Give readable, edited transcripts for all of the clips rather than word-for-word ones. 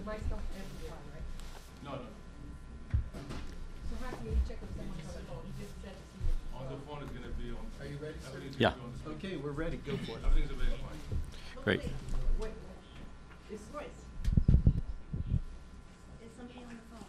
right stuff every time, right? No. So how can you check if someone's on the phone? You just said to see if On the phone is going to be on. Are you ready, sir? Everything's Yeah. gonna be on the screen. Okay, we're ready. Go for it. Everything's available. Great. wait. It's Royce. Is somebody on the phone?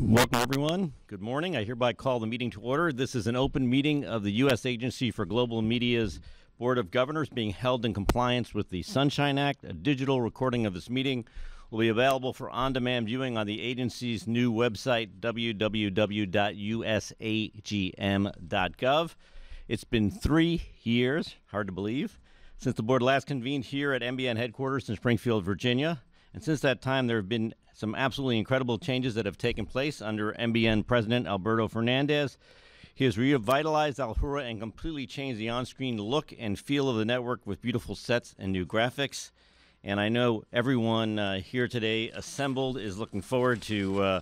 Welcome, everyone. Good morning. I hereby call the meeting to order. This is an open meeting of the U.S. Agency for Global Media's Board of Governors being held in compliance with the Sunshine Act. A digital recording of this meeting will be available for on-demand viewing on the agency's new website, www.usagm.gov. It's been 3 years, hard to believe, since the board last convened here at MBN headquarters in Springfield, Virginia. And since that time, there have been some absolutely incredible changes that have taken place under MBN President Alberto Fernandez. He has revitalized Alhurra and completely changed the on-screen look and feel of the network with beautiful sets and new graphics. And I know everyone here today assembled is looking forward to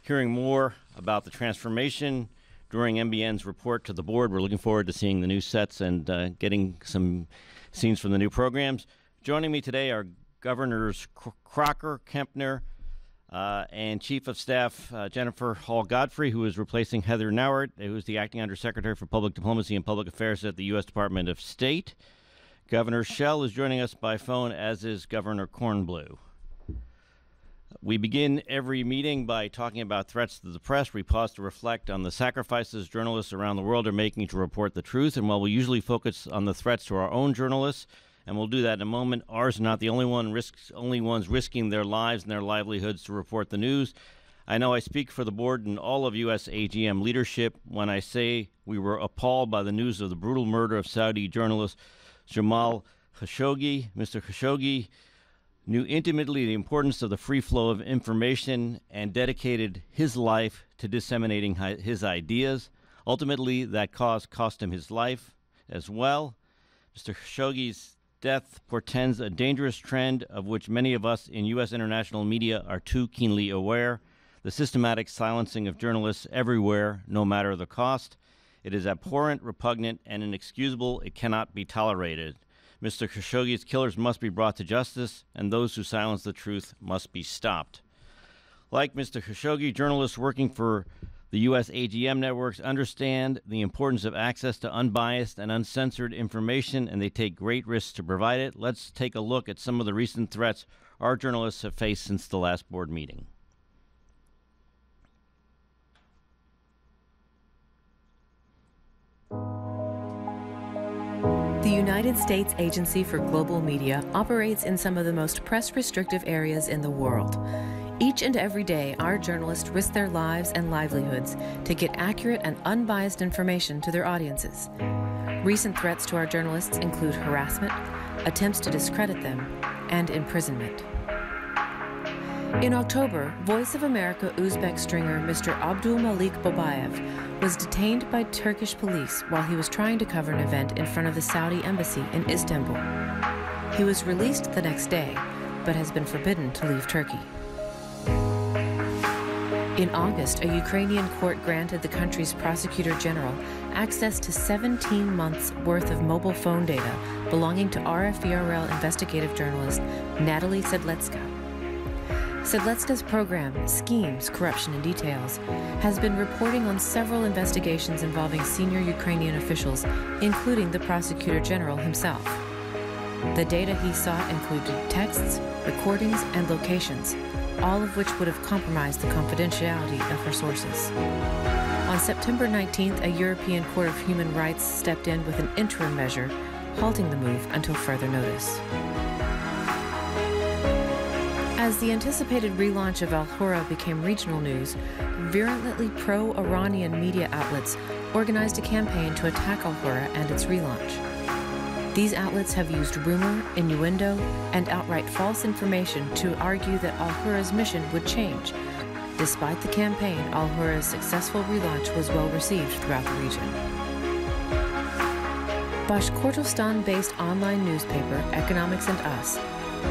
hearing more about the transformation during MBN's report to the board. We're looking forward to seeing the new sets and getting some scenes from the new programs. Joining me today are Governors Crocker, Kempner, and Chief of Staff Jennifer Hall-Godfrey, who is replacing Heather Nauert, who is the Acting Undersecretary for Public Diplomacy and Public Affairs at the U.S. Department of State. Governor Schell is joining us by phone, as is Governor Kornblue. We begin every meeting by talking about threats to the press. We pause to reflect on the sacrifices journalists around the world are making to report the truth. And while we usually focus on the threats to our own journalists, and we'll do that in a moment, ours are not the only ones risking their lives and their livelihoods to report the news. I know I speak for the board and all of U.S. AGM leadership when I say we were appalled by the news of the brutal murder of Saudi journalist Jamal Khashoggi. Mr. Khashoggi knew intimately the importance of the free flow of information and dedicated his life to disseminating his ideas. Ultimately, that cause cost him his life as well. Mr. Khashoggi's death portends a dangerous trend of which many of us in U.S. international media are too keenly aware: the systematic silencing of journalists everywhere, no matter the cost. It is abhorrent, repugnant, and inexcusable. It cannot be tolerated. Mr. Khashoggi's killers must be brought to justice, and those who silence the truth must be stopped. Like Mr. Khashoggi, journalists working for the U.S. AGM networks understand the importance of access to unbiased and uncensored information, and they take great risks to provide it. Let's take a look at some of the recent threats our journalists have faced since the last board meeting. The United States Agency for Global Media operates in some of the most press-restrictive areas in the world. Each and every day, our journalists risk their lives and livelihoods to get accurate and unbiased information to their audiences. Recent threats to our journalists include harassment, attempts to discredit them, and imprisonment. In October, Voice of America Uzbek stringer Mr. Abdul Malik Babayev was detained by Turkish police while he was trying to cover an event in front of the Saudi embassy in Istanbul. He was released the next day, but has been forbidden to leave Turkey. In August, a Ukrainian court granted the country's prosecutor general access to 17 months' worth of mobile phone data belonging to RFVRL investigative journalist Natalie Sedlecka. Sedlecka's program, Schemes, Corruption and Details, has been reporting on several investigations involving senior Ukrainian officials, including the prosecutor general himself. The data he sought included texts, recordings, and locations, all of which would have compromised the confidentiality of her sources. On September 19th, a European Court of Human Rights stepped in with an interim measure, halting the move until further notice. As the anticipated relaunch of Alhurra became regional news, virulently pro-Iranian media outlets organized a campaign to attack Alhurra and its relaunch. These outlets have used rumor, innuendo, and outright false information to argue that Alhurra's mission would change. Despite the campaign, Alhurra's successful relaunch was well received throughout the region. Bashkortostan-based online newspaper Economics and Us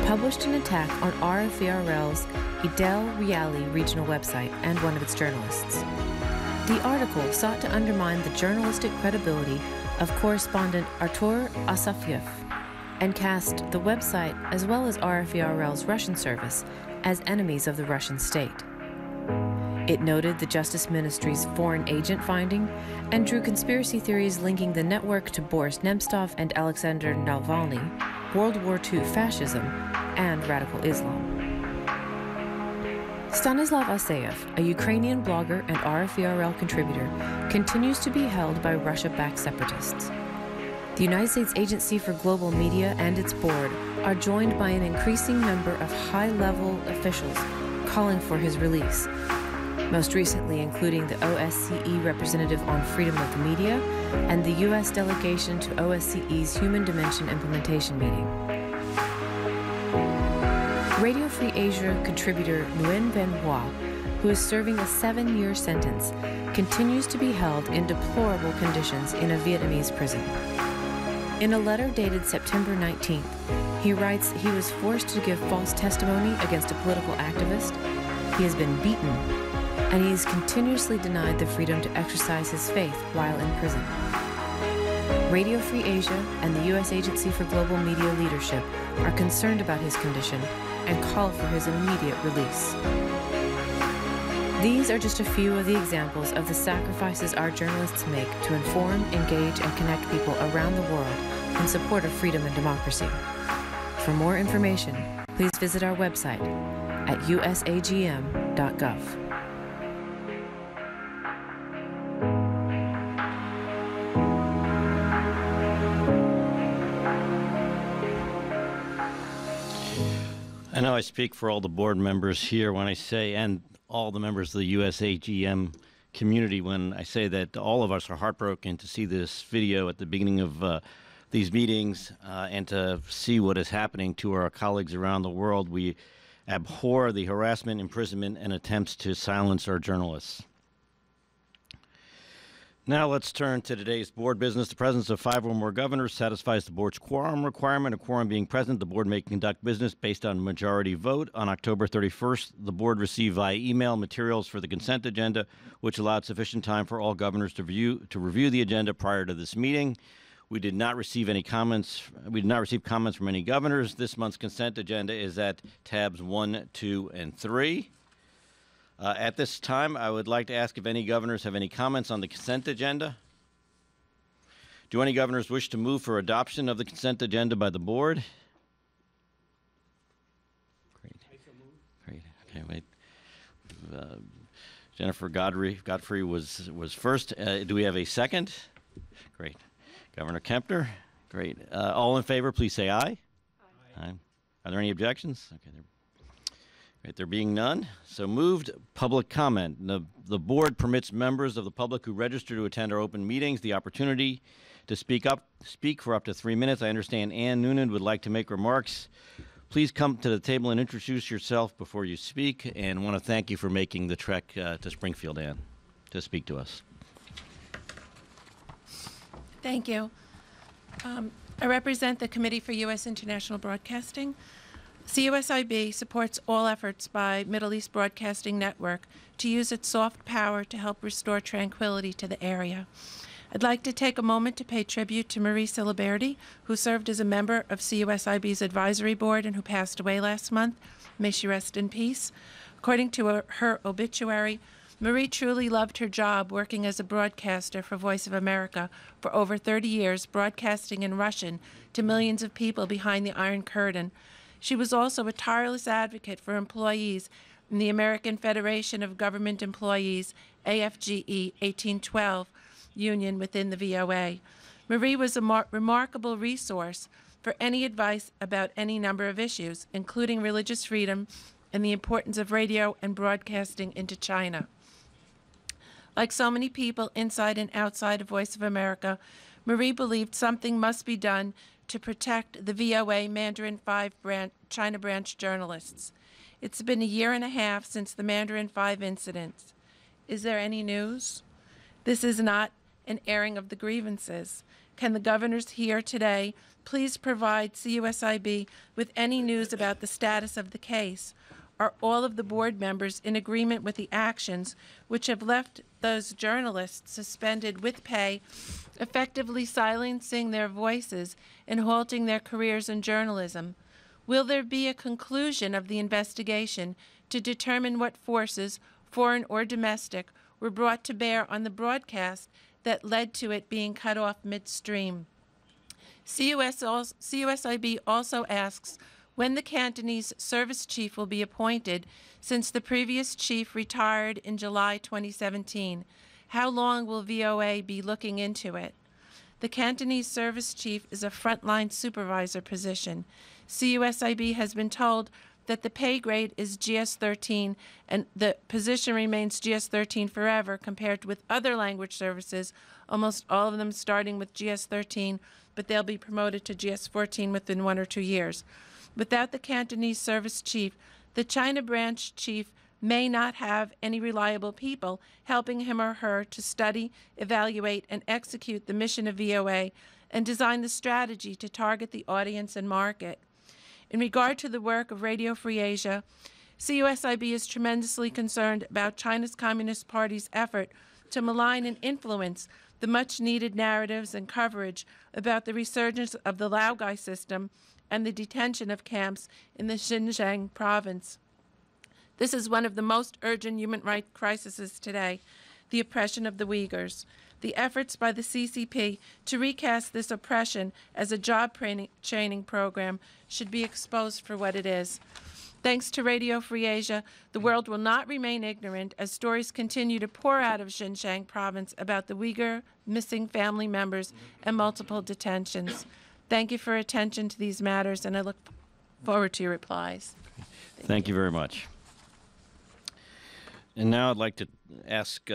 published an attack on RFERL's Idel Reali regional website and one of its journalists. The article sought to undermine the journalistic credibility of correspondent Artur Asafyev and cast the website as well as RFERL's Russian service as enemies of the Russian state. It noted the Justice Ministry's foreign agent finding and drew conspiracy theories linking the network to Boris Nemtsov and Alexander Navalny, World War II fascism, and radical Islam. Stanislav Aseyev, a Ukrainian blogger and RFERL contributor, continues to be held by Russia-backed separatists. The United States Agency for Global Media and its board are joined by an increasing number of high-level officials calling for his release, most recently including the OSCE representative on freedom of the media and the U.S. delegation to OSCE's Human Dimension implementation meeting. Radio Free Asia contributor Nguyen Van Hoa, who is serving a 7-year sentence, continues to be held in deplorable conditions in a Vietnamese prison. In a letter dated September 19th, he writes he was forced to give false testimony against a political activist, he has been beaten, and he is continuously denied the freedom to exercise his faith while in prison. Radio Free Asia and the U.S. Agency for Global Media Leadership are concerned about his condition and call for his immediate release. These are just a few of the examples of the sacrifices our journalists make to inform, engage, and connect people around the world in support of freedom and democracy. For more information, please visit our website at usagm.gov. I know I speak for all the board members here when I say, and all the members of the USAGM community, when I say that all of us are heartbroken to see this video at the beginning of these meetings and to see what is happening to our colleagues around the world. We abhor the harassment, imprisonment, and attempts to silence our journalists. Now let's turn to today's board business. The presence of 5 or more governors satisfies the board's quorum requirement. A quorum being present, the board may conduct business based on majority vote. On October 31st, the board received via email materials for the consent agenda, which allowed sufficient time for all governors to review the agenda prior to this meeting. We did not receive any comments. We did not receive comments from any governors. This month's consent agenda is at tabs 1, 2, and 3. At this time, I would like to ask if any governors have any comments on the consent agenda. Do any governors wish to move for adoption of the consent agenda by the board? Great. Great. Okay, wait. Jennifer Godfrey was first. Do we have a second? Great. Governor Kempner? Great. All in favor, please say aye. Aye. Are there any objections? Okay. Right, there being none, so moved. Public comment. The board permits members of the public who register to attend our open meetings the opportunity to speak for up to 3 minutes. I understand Ann Noonan would like to make remarks. Please come to the table and introduce yourself before you speak, and want to thank you for making the trek to Springfield, Ann, to speak to us. Thank you. I represent the Committee for U.S. International Broadcasting. CUSIB supports all efforts by Middle East Broadcasting Network to use its soft power to help restore tranquility to the area. I'd like to take a moment to pay tribute to Marie Ciliberti, who served as a member of CUSIB's advisory board and who passed away last month. May she rest in peace. According to her obituary, Marie truly loved her job working as a broadcaster for Voice of America for over 30 years, broadcasting in Russian to millions of people behind the Iron Curtain. She was also a tireless advocate for employees in the American Federation of Government Employees, AFGE 1812 union within the VOA. Marie was a remarkable resource for any advice about any number of issues, including religious freedom and the importance of radio and broadcasting into China. Like so many people inside and outside of Voice of America, Marie believed something must be done to protect the VOA Mandarin 5 China branch journalists. It's been a year and a half since the Mandarin 5 incidents. Is there any news? This is not an airing of the grievances. Can the governors here today please provide CUSIB with any news about the status of the case? Are all of the board members in agreement with the actions which have left those journalists suspended with pay, effectively silencing their voices and halting their careers in journalism? Will there be a conclusion of the investigation to determine what forces, foreign or domestic, were brought to bear on the broadcast that led to it being cut off midstream? CUSIB also asks when the Cantonese service chief will be appointed, since the previous chief retired in July 2017. How long will VOA be looking into it? The Cantonese service chief is a frontline supervisor position. CUSIB has been told that the pay grade is GS-13 and the position remains GS-13 forever compared with other language services, almost all of them starting with GS-13, but they'll be promoted to GS-14 within 1 or 2 years. Without the Cantonese service chief, the China branch chief may not have any reliable people helping him or her to study, evaluate, and execute the mission of VOA and design the strategy to target the audience and market. In regard to the work of Radio Free Asia, CUSIB is tremendously concerned about China's Communist Party's effort to malign and influence the much-needed narratives and coverage about the resurgence of the Laogai system and the detention of camps in the Xinjiang province. This is one of the most urgent human rights crises today, the oppression of the Uyghurs. The efforts by the CCP to recast this oppression as a job training program should be exposed for what it is. Thanks to Radio Free Asia, the world will not remain ignorant as stories continue to pour out of Xinjiang province about the Uyghur missing family members and multiple detentions. Thank you for attention to these matters, and I look forward to your replies. Thank you very much. And now I'd like to ask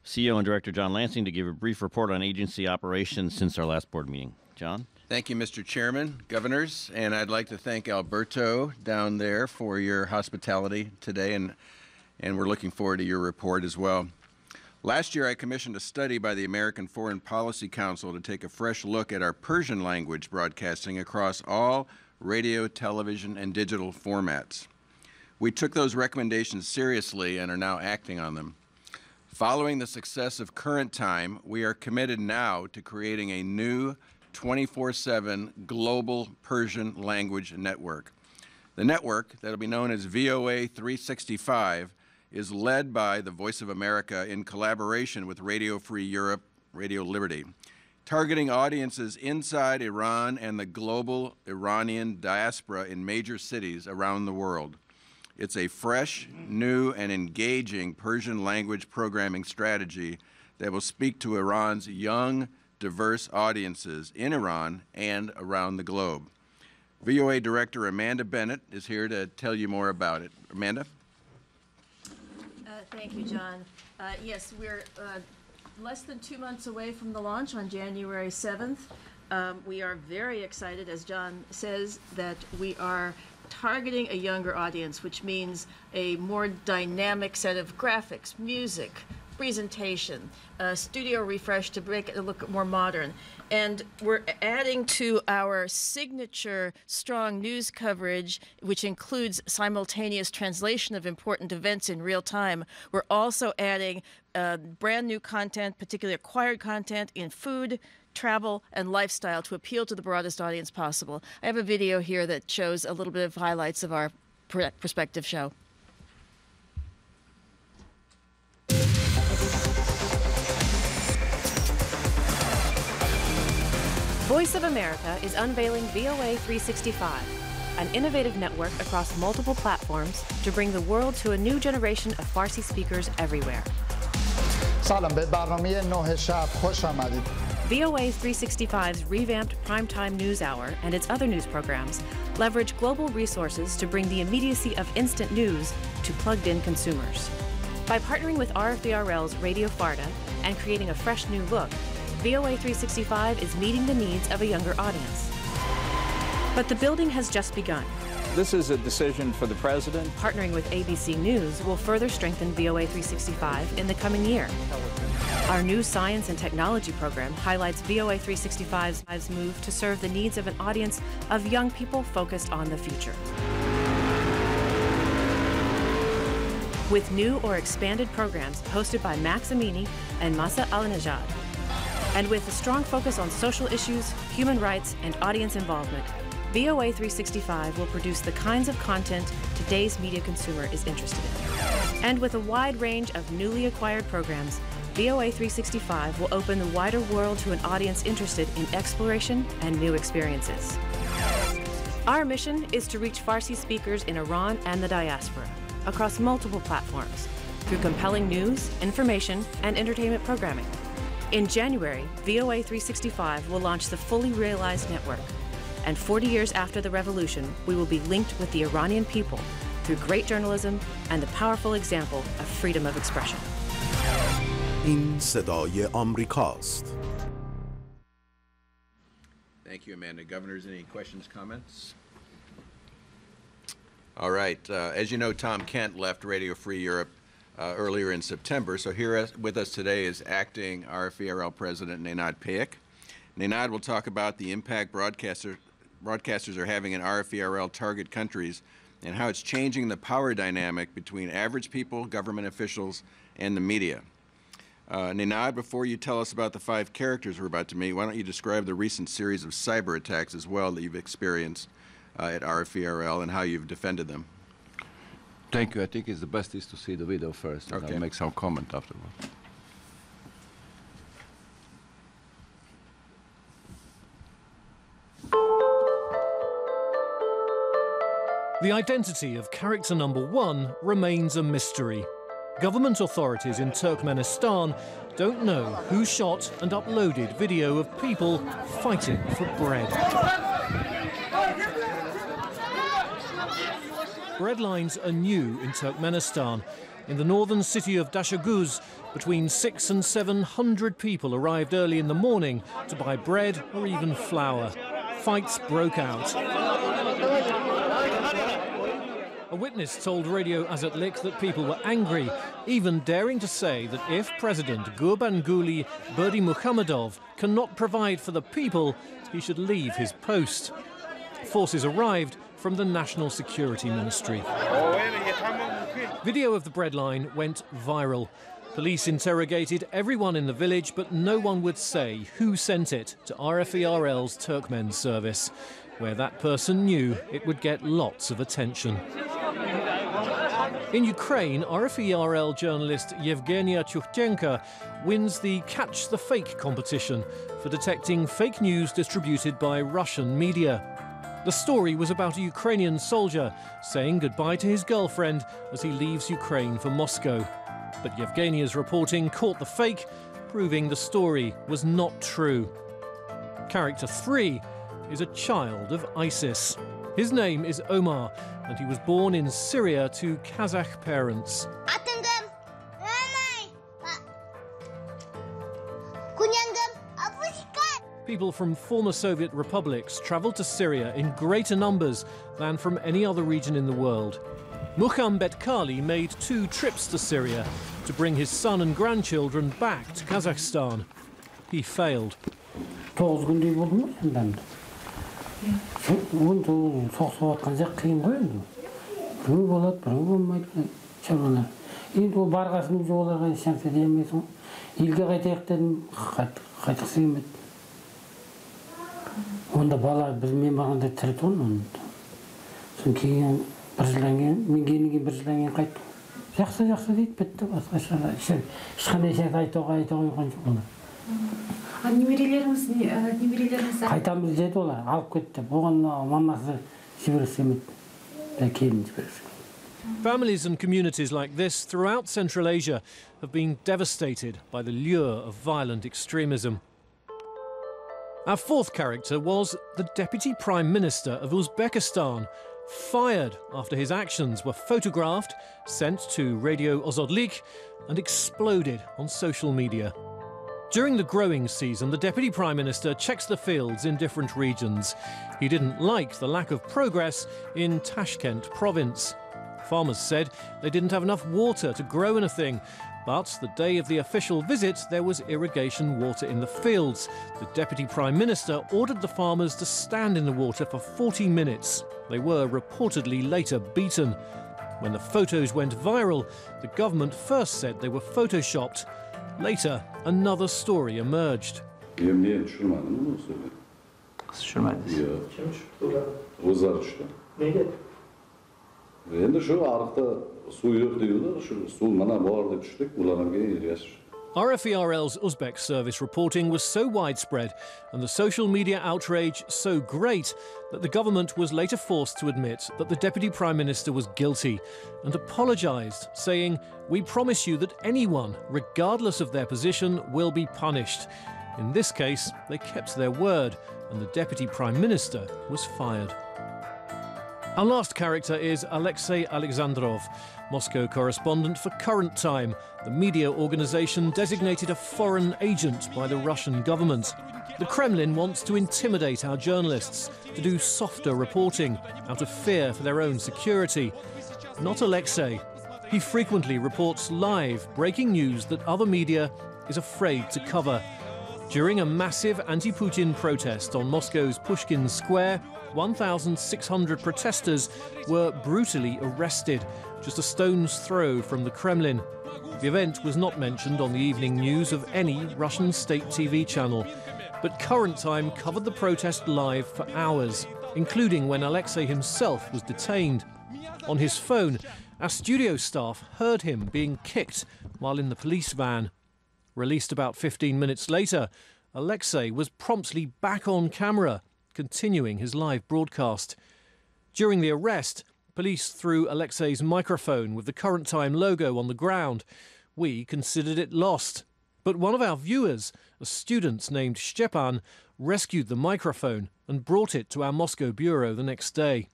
CEO and Director John Lansing to give a brief report on agency operations since our last board meeting. John? Thank you, Mr. Chairman, governors, and I'd like to thank Alberto down there for your hospitality today, and we're looking forward to your report as well. Last year, I commissioned a study by the American Foreign Policy Council to take a fresh look at our Persian-language broadcasting across all radio, television, and digital formats. We took those recommendations seriously and are now acting on them. Following the success of Current Time, we are committed now to creating a new 24/7 global Persian language network. The network, that will be known as VOA 365, is led by the Voice of America in collaboration with Radio Free Europe, Radio Liberty, targeting audiences inside Iran and the global Iranian diaspora in major cities around the world. It's a fresh, new, and engaging Persian language programming strategy that will speak to Iran's young, diverse audiences in Iran and around the globe. VOA Director Amanda Bennett is here to tell you more about it. Amanda? Thank you, John. Yes, we're less than 2 months away from the launch on January 7th. We are very excited, as John says, that we are targeting a younger audience, which means a more dynamic set of graphics, music, presentation, studio refresh to make it look more modern. And we're adding to our signature strong news coverage, which includes simultaneous translation of important events in real time. We're also adding brand new content, particularly acquired content in food, travel, and lifestyle to appeal to the broadest audience possible. I have a video here that shows a little bit of highlights of our prospective show. Voice of America is unveiling VOA 365, an innovative network across multiple platforms to bring the world to a new generation of Farsi speakers everywhere. سلام به برنامه 9 شب خوش آمدید. VOA 365's revamped primetime news hour and its other news programs leverage global resources to bring the immediacy of instant news to plugged-in consumers. By partnering with RFVRL's Radio Farda and creating a fresh new look, VOA 365 is meeting the needs of a younger audience. But the building has just begun. This is a decision for the president. Partnering with ABC News will further strengthen VOA 365 in the coming year. Our new science and technology program highlights VOA 365's move to serve the needs of an audience of young people focused on the future. With new or expanded programs hosted by Max Amini and Masa Al-Najad, and with a strong focus on social issues, human rights, and audience involvement, VOA 365 will produce the kinds of content today's media consumer is interested in. And with a wide range of newly acquired programs, VOA 365 will open the wider world to an audience interested in exploration and new experiences. Our mission is to reach Farsi speakers in Iran and the diaspora across multiple platforms through compelling news, information, and entertainment programming. In January, VOA 365 will launch the fully realized network. And 40 years after the revolution, we will be linked with the Iranian people through great journalism and the powerful example of freedom of expression. این صدای آمریکاست. Thank you, Amanda. Governors, any questions, comments? All right. As you know, Tom Kent left Radio Free Europe earlier in September. So here with us today is acting RFERL President Nenad Payek. Nenad will talk about the impact broadcasters are having in RFERL target countries and how it's changing the power dynamic between average people, government officials, and the media. Nenad, before you tell us about the 5 characters we're about to meet, why don't you describe the recent series of cyber attacks as well that you've experienced at RFERL and how you've defended them? Thank you. I think it's the best is to see the video first, and I'll make some comment afterwards. The identity of character number 1 remains a mystery. Government authorities in Turkmenistan don't know who shot and uploaded video of people fighting for bread. Bread lines are new in Turkmenistan. In the northern city of Dashaguz, between 600 and 700 people arrived early in the morning to buy bread or even flour. Fights broke out. A witness told Radio Azatlik that people were angry, even daring to say that if President Gurbanguly Berdimuhamedov cannot provide for the people, he should leave his post. Forces arrived from the National Security Ministry. Video of the bread line went viral. Police interrogated everyone in the village, but no one would say who sent it to RFERL's Turkmen service, where that person knew it would get lots of attention. In Ukraine, RFERL journalist Yevgenia Chukhchenko wins the Catch the Fake competition for detecting fake news distributed by Russian media. The story was about a Ukrainian soldier saying goodbye to his girlfriend as he leaves Ukraine for Moscow. But Yevgenia's reporting caught the fake, proving the story was not true. Character 3 is a child of ISIS. His name is Omar, and he was born in Syria to Kazakh parents. People from former Soviet republics traveled to Syria in greater numbers than from any other region in the world. Mukham Betkali made 2 trips to Syria to bring his son and grandchildren back to Kazakhstan. He failed. Onda bala bilmey baganda tiri to'g'on. So'ng keyin bir yildan keyin qaytdim. Yaxshi deydi bitta boshqa hech qanday ish ayta qo'ygan yo'q. Немерелеріңіз Qaytamiz dedi ular, olib ketdi. Bo'lgan mamasi Sibirga keyin Sibirga. Families and communities like this throughout Central Asia have been devastated by the lure of violent extremism. Our 4th character was the Deputy Prime Minister of Uzbekistan, fired after his actions were photographed, sent to Radio Azatlik, and exploded on social media. During the growing season, the Deputy Prime Minister checks the fields in different regions. He didn't like the lack of progress in Tashkent province. Farmers said they didn't have enough water to grow anything. But the day of the official visit, there was irrigation water in the fields. The Deputy Prime Minister ordered the farmers to stand in the water for 40 minutes. They were reportedly later beaten. When the photos went viral, the government first said they were photoshopped. Later, another story emerged. MBN RFERL's Uzbek service reporting was so widespread and the social media outrage so great that the government was later forced to admit that the Deputy Prime Minister was guilty and apologised, saying, "We promise you that anyone, regardless of their position, will be punished." In this case, they kept their word and the Deputy Prime Minister was fired. Our last character is Alexei Alexandrov, Moscow correspondent for Current Time, the media organisation designated a foreign agent by the Russian government. The Kremlin wants to intimidate our journalists, to do softer reporting, out of fear for their own security. Not Alexei. He frequently reports live breaking news that other media is afraid to cover. During a massive anti-Putin protest on Moscow's Pushkin Square, 1,600 protesters were brutally arrested, just a stone's throw from the Kremlin. The event was not mentioned on the evening news of any Russian state TV channel, but Current Time covered the protest live for hours, including when Alexei himself was detained. On his phone, our studio staff heard him being kicked while in the police van. Released about 15 minutes later, Alexei was promptly back on camera, continuing his live broadcast. During the arrest, police threw Alexei's microphone with the Current Time logo on the ground. We considered it lost. But one of our viewers, a student named Stepan, rescued the microphone and brought it to our Moscow bureau the next day.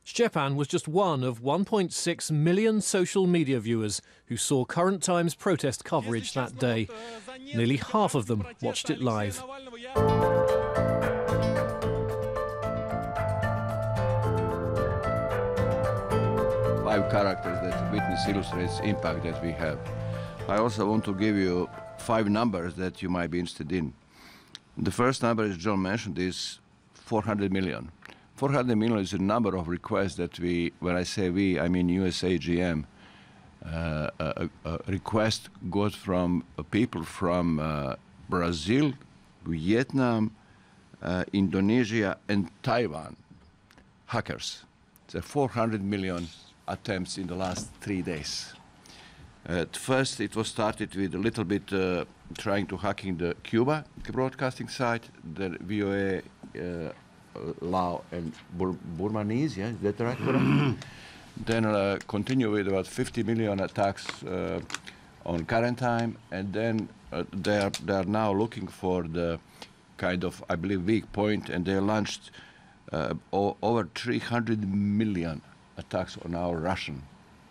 Stepan was just one of 1.6 million social media viewers who saw Current Time's protest coverage that day. Nearly half of them watched it live. Five characters that witness illustrates impact that we have. I also want to give you 5 numbers that you might be interested in. The first number, as John mentioned, is 400 million. 400 million is the number of requests that we, when I say we, I mean USAGM, request got from people from Brazil, Vietnam, Indonesia, and Taiwan, hackers. So 400 million attempts in the last 3 days. At first, it was started with a little bit trying to hacking the Cuba broadcasting site, the VOA, Lao, and Burmese, yeah, is that right? Then continue with about 50 million attacks on Current Time, and then they are now looking for the kind of, I believe, weak point, and they launched over 300 million attacks on our Russian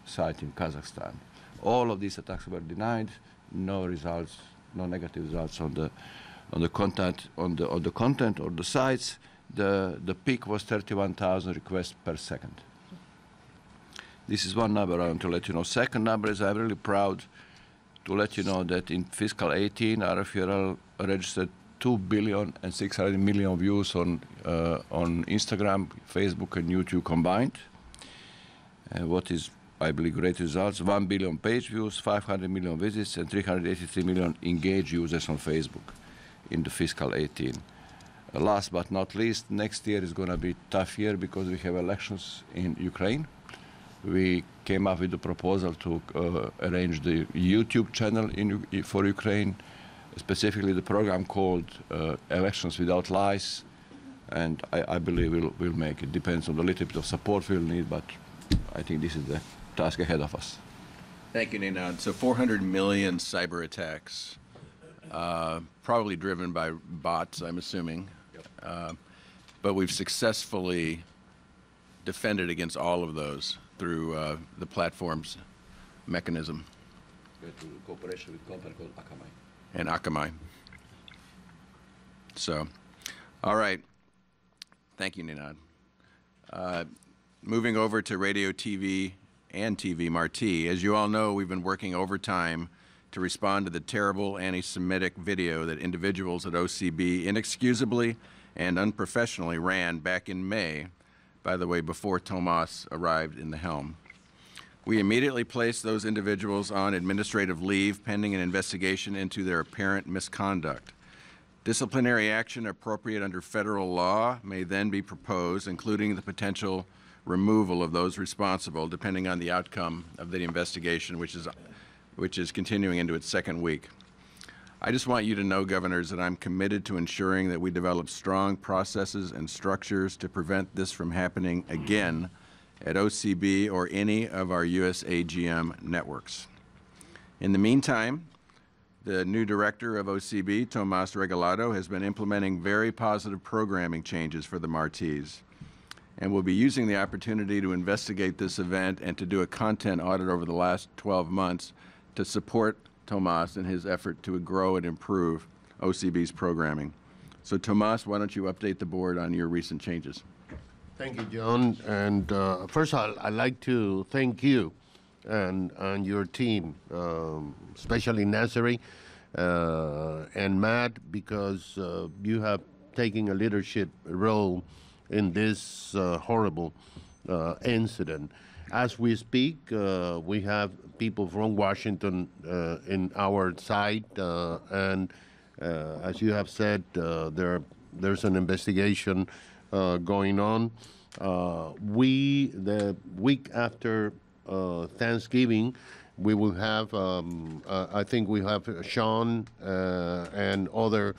site in Kazakhstan. All of these attacks were denied. No results, no negative results on the content or the sites. The peak was 31,000 requests per second. This is one number I want to let you know. Second number is I'm really proud to let you know that in fiscal 18, RFERL registered 2.6 billion views on Instagram, Facebook, and YouTube combined. What is, I believe, great results: 1 billion page views, 500 million visits, and 383 million engaged users on Facebook in the fiscal 18. Last but not least, next year is going to be a tough year because we have elections in Ukraine. We came up with a proposal to arrange the YouTube channel for Ukraine, specifically the program called Elections Without Lies, and I believe we'll make it. Depends on the little bit of support we'll need, but I think this is the task ahead of us. Thank you, Nenad. So 400 million cyber attacks, probably driven by bots, I'm assuming. Yep. But we've successfully defended against all of those through the platform's mechanism. Cooperation with a company called Akamai. and Akamai. So, all right. Thank you, Ninad. Moving over to radio, TV, and TV Marti. As you all know, we've been working overtime to respond to the terrible anti-Semitic video that individuals at OCB inexcusably and unprofessionally ran back in May, by the way, before Tomas arrived in the helm. We immediately placed those individuals on administrative leave pending an investigation into their apparent misconduct. Disciplinary action appropriate under federal law may then be proposed, including the potential removal of those responsible, depending on the outcome of the investigation, which is continuing into its second week. I just want you to know, governors, that I'm committed to ensuring that we develop strong processes and structures to prevent this from happening again at OCB or any of our USAGM networks. In the meantime, the new director of OCB, Tomas Regalado, has been implementing very positive programming changes for the Martis, and will be using the opportunity to investigate this event and to do a content audit over the last 12 months to support Tomas in his effort to grow and improve OCB's programming. So Tomas, why don't you update the board on your recent changes? Thank you, John. And first I'd like to thank you and your team, especially Nazari and Matt, because you have taken a leadership role in this horrible incident. As we speak, we have people from Washington in our side, and as you have said, there's an investigation going on. The week after Thanksgiving, we will have, I think we have Sean and other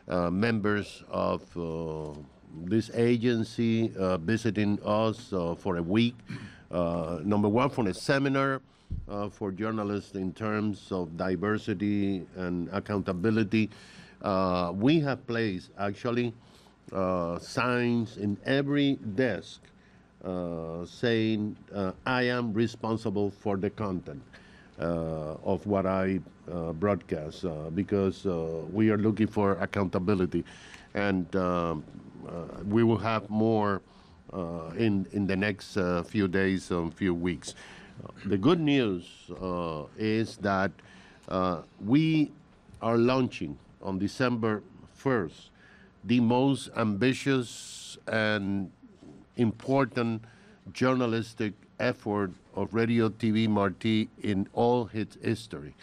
members of this agency visiting us for a week. Number one, for a seminar for journalists in terms of diversity and accountability. We have placed actually signs in every desk saying I am responsible for the content of what I broadcast because we are looking for accountability, and we will have more in the next few days and few weeks. The good news is that we are launching on December 1st the most ambitious and important journalistic effort of Radio TV Marti in all its history.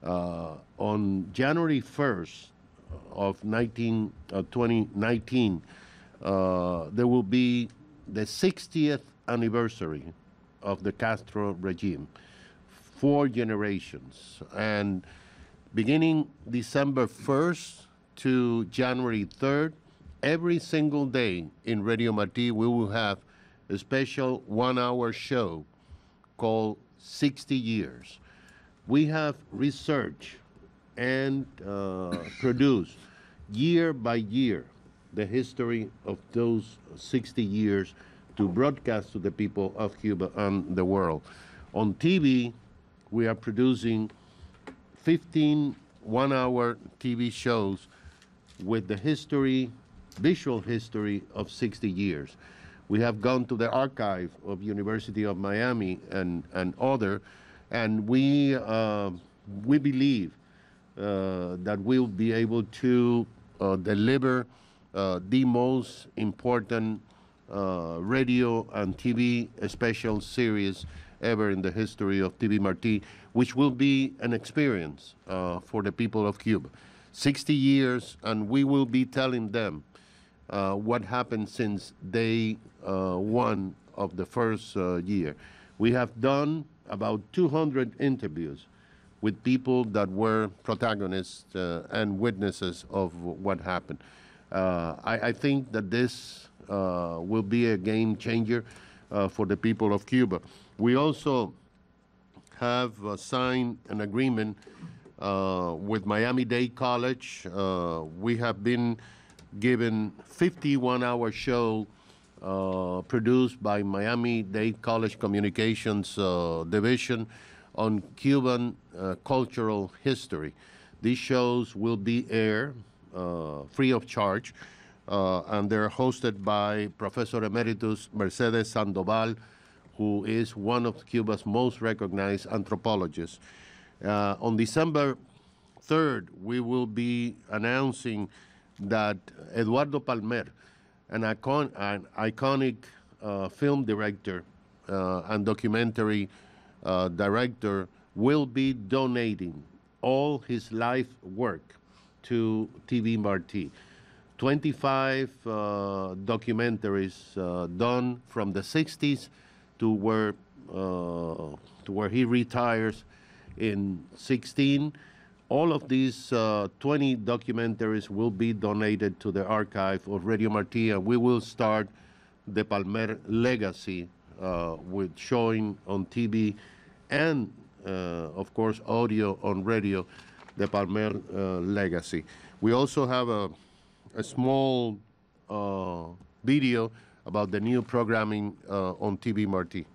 On January 1st of 2019, there will be the 60th anniversary of the Castro regime, 4 generations. And beginning December 1st to January 3rd, every single day in Radio Marti, we will have a special 1-hour show called 60 Years. We have researched and produced year by year the history of those 60 years to broadcast to the people of Cuba and the world. On TV, we are producing 15 1-hour TV shows with the history, visual history of 60 years. We have gone to the archive of University of Miami and other, and we believe that we'll be able to deliver the most important radio and TV special series ever in the history of TV Marti, which will be an experience for the people of Cuba. 60 years, and we will be telling them what happened since day one of the first year. We have done about 200 interviews with people that were protagonists and witnesses of what happened. I think that this will be a game changer for the people of Cuba. We also have signed an agreement with Miami-Dade College. We have been given 51-hour show produced by Miami-Dade College Communications Division on Cuban cultural history. These shows will be aired free of charge, and they're hosted by Professor Emeritus Mercedes Sandoval, who is one of Cuba's most recognized anthropologists. On December 3rd, we will be announcing that Eduardo Palmer, an iconic film director and documentary director, will be donating all his life work to TV Marti. 25 documentaries done from the 60s to where he retires in 16. All of these 20 documentaries will be donated to the archive of Radio Marti, and we will start the Palmer legacy with showing on TV and, of course, audio on radio, the Palmer legacy. We also have a small video about the new programming on TV Marti.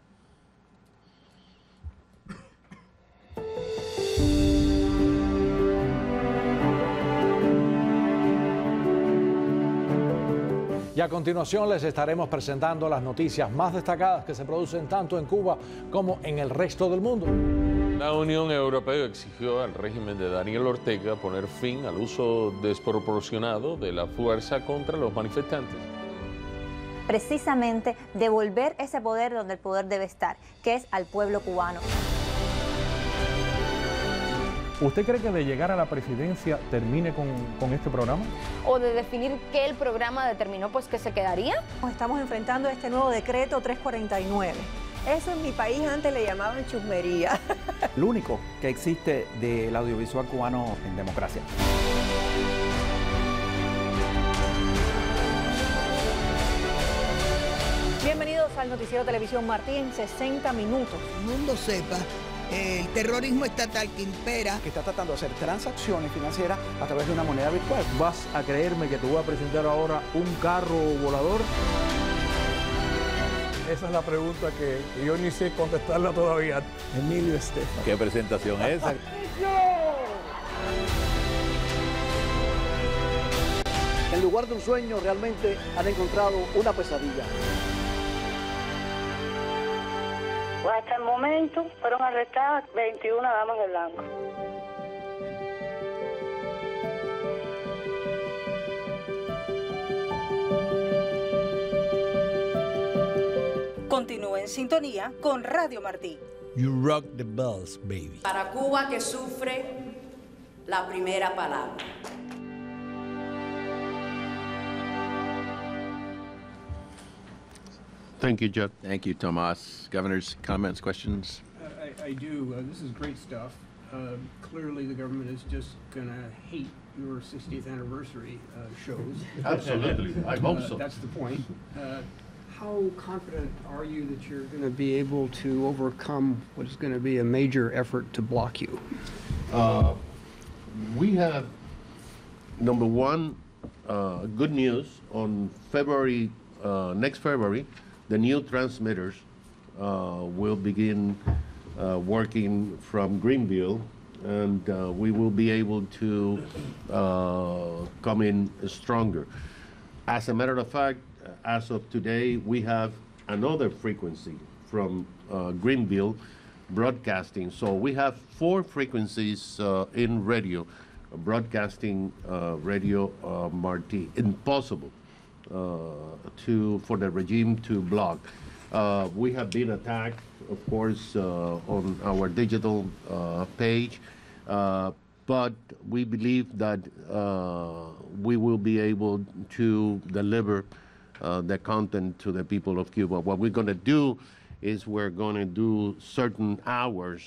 Y a continuación les estaremos presentando las noticias más destacadas que se producen tanto en Cuba como en el resto del mundo. La Unión Europea exigió al régimen de Daniel Ortega poner fin al uso desproporcionado de la fuerza contra los manifestantes. Precisamente devolver ese poder donde el poder debe estar, que es al pueblo cubano. ¿Usted cree que de llegar a la presidencia termine con este programa? ¿O de definir qué el programa determinó pues que se quedaría? Nos estamos enfrentando a este nuevo decreto 349. Eso en mi país antes le llamaban chusmería. Lo único que existe del audiovisual cubano en democracia. Bienvenidos al Noticiero Televisión Martí en 60 minutos. El mundo sepa el terrorismo estatal que impera. Que está tratando de hacer transacciones financieras a través de una moneda virtual. ¿Vas a creerme que te voy a presentar ahora un carro volador? Esa es la pregunta que yo ni sé contestarla todavía. Emilio Estefan. ¿Qué presentación es esa? En lugar de un sueño, realmente han encontrado una pesadilla. Hasta el momento fueron arrestadas 21 damas de blanco. Continúe en sintonía con Radio Martí. You rock the bells, baby. Para Cuba que sufre la primera palabra. Thank you, Judd. Thank you, Tomas. Governors, comments, questions? I do. This is great stuff. Clearly, the government is just going to hate your 60th anniversary shows. Absolutely. I hope so. That's the point. How confident are you that you're going to be able to overcome what is going to be a major effort to block you? We have, number one, good news. On February, next February, the new transmitters will begin working from Greenville, and we will be able to come in stronger. As a matter of fact, as of today, we have another frequency from Greenville broadcasting. So we have 4 frequencies in radio, broadcasting Radio Marti. Impossible for the regime to block. We have been attacked, of course, on our digital page, but we believe that we will be able to deliver the content to the people of Cuba. What we're going to do is we're going to do certain hours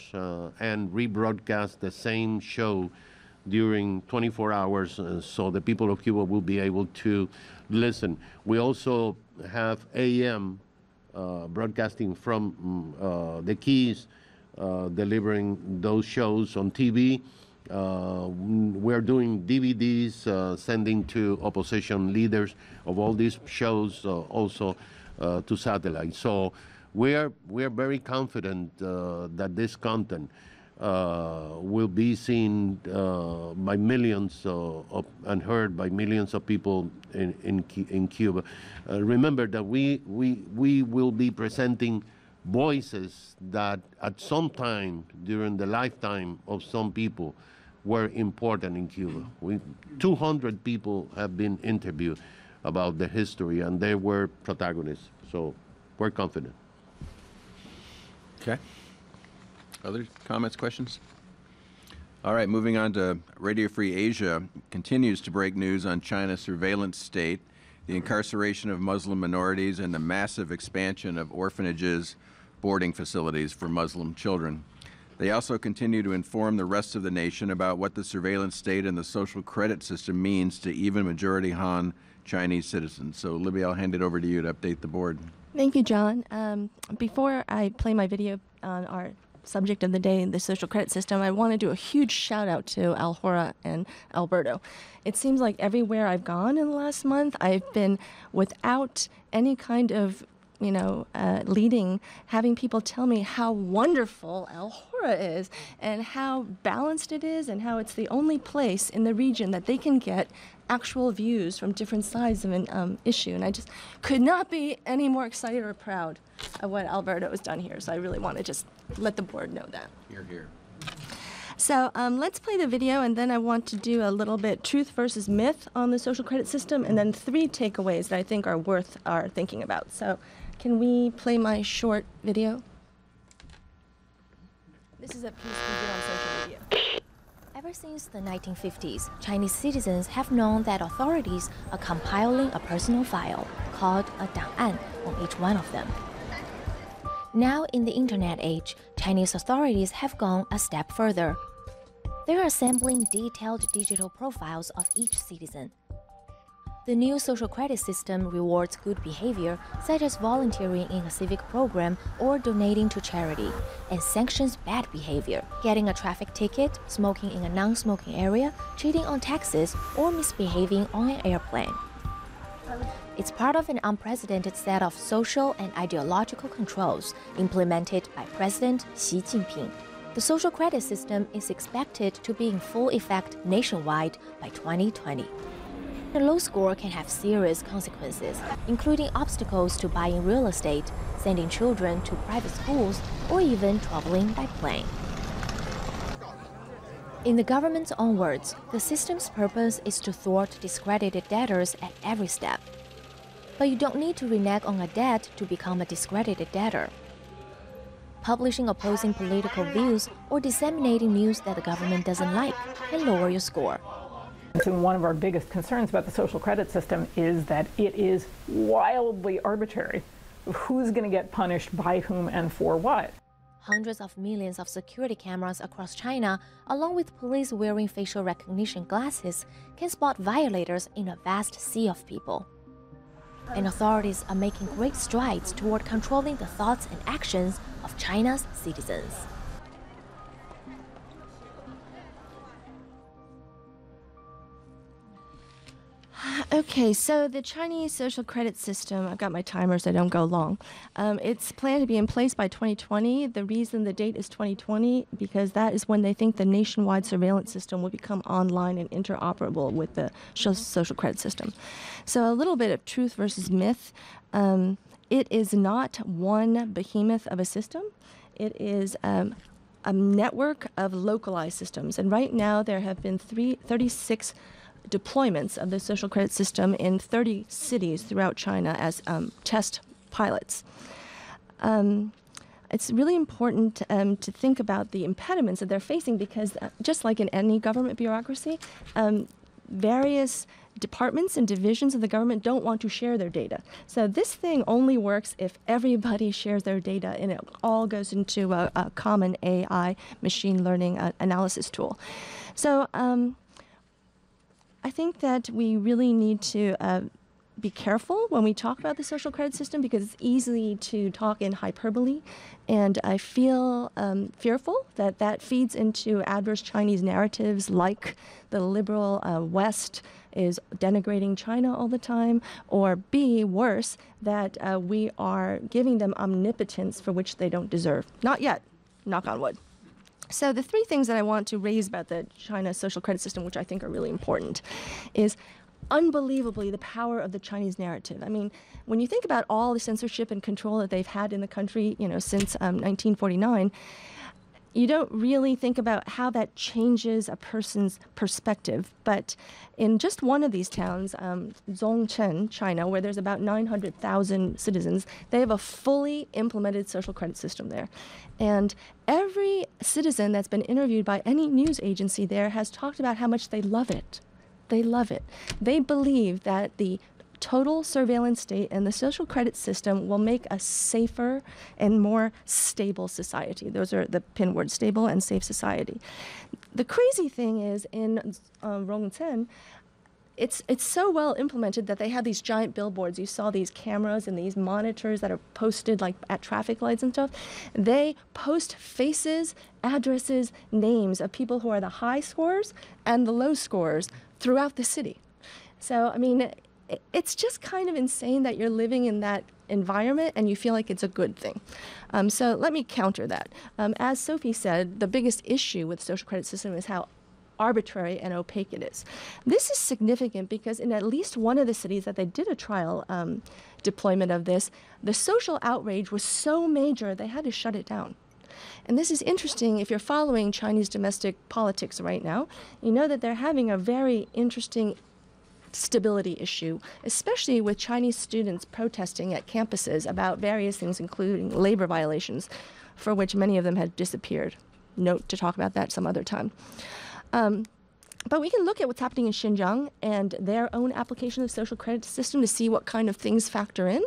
and rebroadcast the same show during 24 hours so the people of Cuba will be able to listen. We also have AM broadcasting from the Keys, delivering those shows on TV. We're doing DVDs, sending to opposition leaders of all these shows also to satellite. So we're very confident that this content will be seen by millions and heard by millions of people in Cuba. Remember that we will be presenting voices that at some time during the lifetime of some people were important in Cuba. 200 people have been interviewed about the history, and they were protagonists. So we're confident. Okay. Other comments, questions? All right, moving on to Radio Free Asia continues to break news on China's surveillance state, the incarceration of Muslim minorities, and the massive expansion of orphanages, boarding facilities for Muslim children. They also continue to inform the rest of the nation about what the surveillance state and the social credit system means to even majority Han Chinese citizens. So, Libby, I'll hand it over to you to update the board. Thank you, John. Before I play my video on our subject of the day, the social credit system, I want to do a huge shout out to Alhurra and Alberto. It seems like everywhere I've gone in the last month, I've been without any kind of leading, having people tell me how wonderful Alhurra is and how balanced it is and how it's the only place in the region that they can get actual views from different sides of an issue. And I just could not be any more excited or proud of what Alberto has done here. So I really want to just let the board know that. Hear, hear. So let's play the video, and then I want to do a little bit truth versus myth on the social credit system, and then 3 takeaways that I think are worth our thinking about. So can we play my short video? This is a piece we did on social media. Ever since the 1950s, Chinese citizens have known that authorities are compiling a personal file called a 档案 on each one of them. Now, in the internet age, Chinese authorities have gone a step further. They're assembling detailed digital profiles of each citizen. The new social credit system rewards good behavior, such as volunteering in a civic program or donating to charity, and sanctions bad behavior, getting a traffic ticket, smoking in a non-smoking area, cheating on taxes, or misbehaving on an airplane. It's part of an unprecedented set of social and ideological controls implemented by President Xi Jinping. The social credit system is expected to be in full effect nationwide by 2020. A low score can have serious consequences, including obstacles to buying real estate, sending children to private schools, or even traveling by plane. In the government's own words, the system's purpose is to thwart discredited debtors at every step. But you don't need to renege on a debt to become a discredited debtor. Publishing opposing political views or disseminating news that the government doesn't like can lower your score. And one of our biggest concerns about the social credit system is that it is wildly arbitrary of who's going to get punished by whom and for what. Hundreds of millions of security cameras across China, along with police wearing facial recognition glasses, can spot violators in a vast sea of people. And authorities are making great strides toward controlling the thoughts and actions of China's citizens. Okay, so the Chinese social credit system, I've got my timer so I don't go long. It's planned to be in place by 2020. The reason the date is 2020, because that is when they think the nationwide surveillance system will become online and interoperable with the social credit system. So a little bit of truth versus myth. It is not one behemoth of a system. It is a network of localized systems. And right now there have been 36 deployments of the social credit system in 30 cities throughout China as test pilots. It's really important to think about the impediments that they're facing because just like in any government bureaucracy, various departments and divisions of the government don't want to share their data. So this thing only works if everybody shares their data and it all goes into a common AI machine learning analysis tool. So I think that we really need to be careful when we talk about the social credit system because it's easy to talk in hyperbole, and I feel fearful that that feeds into adverse Chinese narratives like the liberal West is denigrating China all the time, or B, worse, that we are giving them omnipotence for which they don't deserve. Not yet, knock on wood. So the three things that I want to raise about the China social credit system, which I think are really important, is unbelievably the power of the Chinese narrative. I mean, when you think about all the censorship and control that they've had in the country, since 1949, you don't really think about how that changes a person's perspective. But in just one of these towns, Zhongchen, China, where there's about 900,000 citizens, they have a fully implemented social credit system there. And every citizen that's been interviewed by any news agency there has talked about how much they love it. They love it. They believe that the total surveillance state and the social credit system will make a safer and more stable society. Those are the pin words, stable and safe society. The crazy thing is in Rongchen, it's so well implemented that they have these giant billboards. You saw these cameras and these monitors that are posted like at traffic lights and stuff. They post faces, addresses, names of people who are the high scorers and the low scorers throughout the city. So, I mean, it's just kind of insane that you're living in that environment and you feel like it's a good thing. So let me counter that. As Sophie said, the biggest issue with the social credit system is how arbitrary and opaque it is. This is significant because in at least one of the cities that they did a trial deployment of this, the social outrage was so major they had to shut it down. And this is interesting if you're following Chinese domestic politics right now. You know that they're having a very interesting stability issue, especially with Chinese students protesting at campuses about various things, including labor violations, for which many of them had disappeared. Note to talk about that some other time. But we can look at what's happening in Xinjiang and their own application of the social credit system to see what kind of things factor in.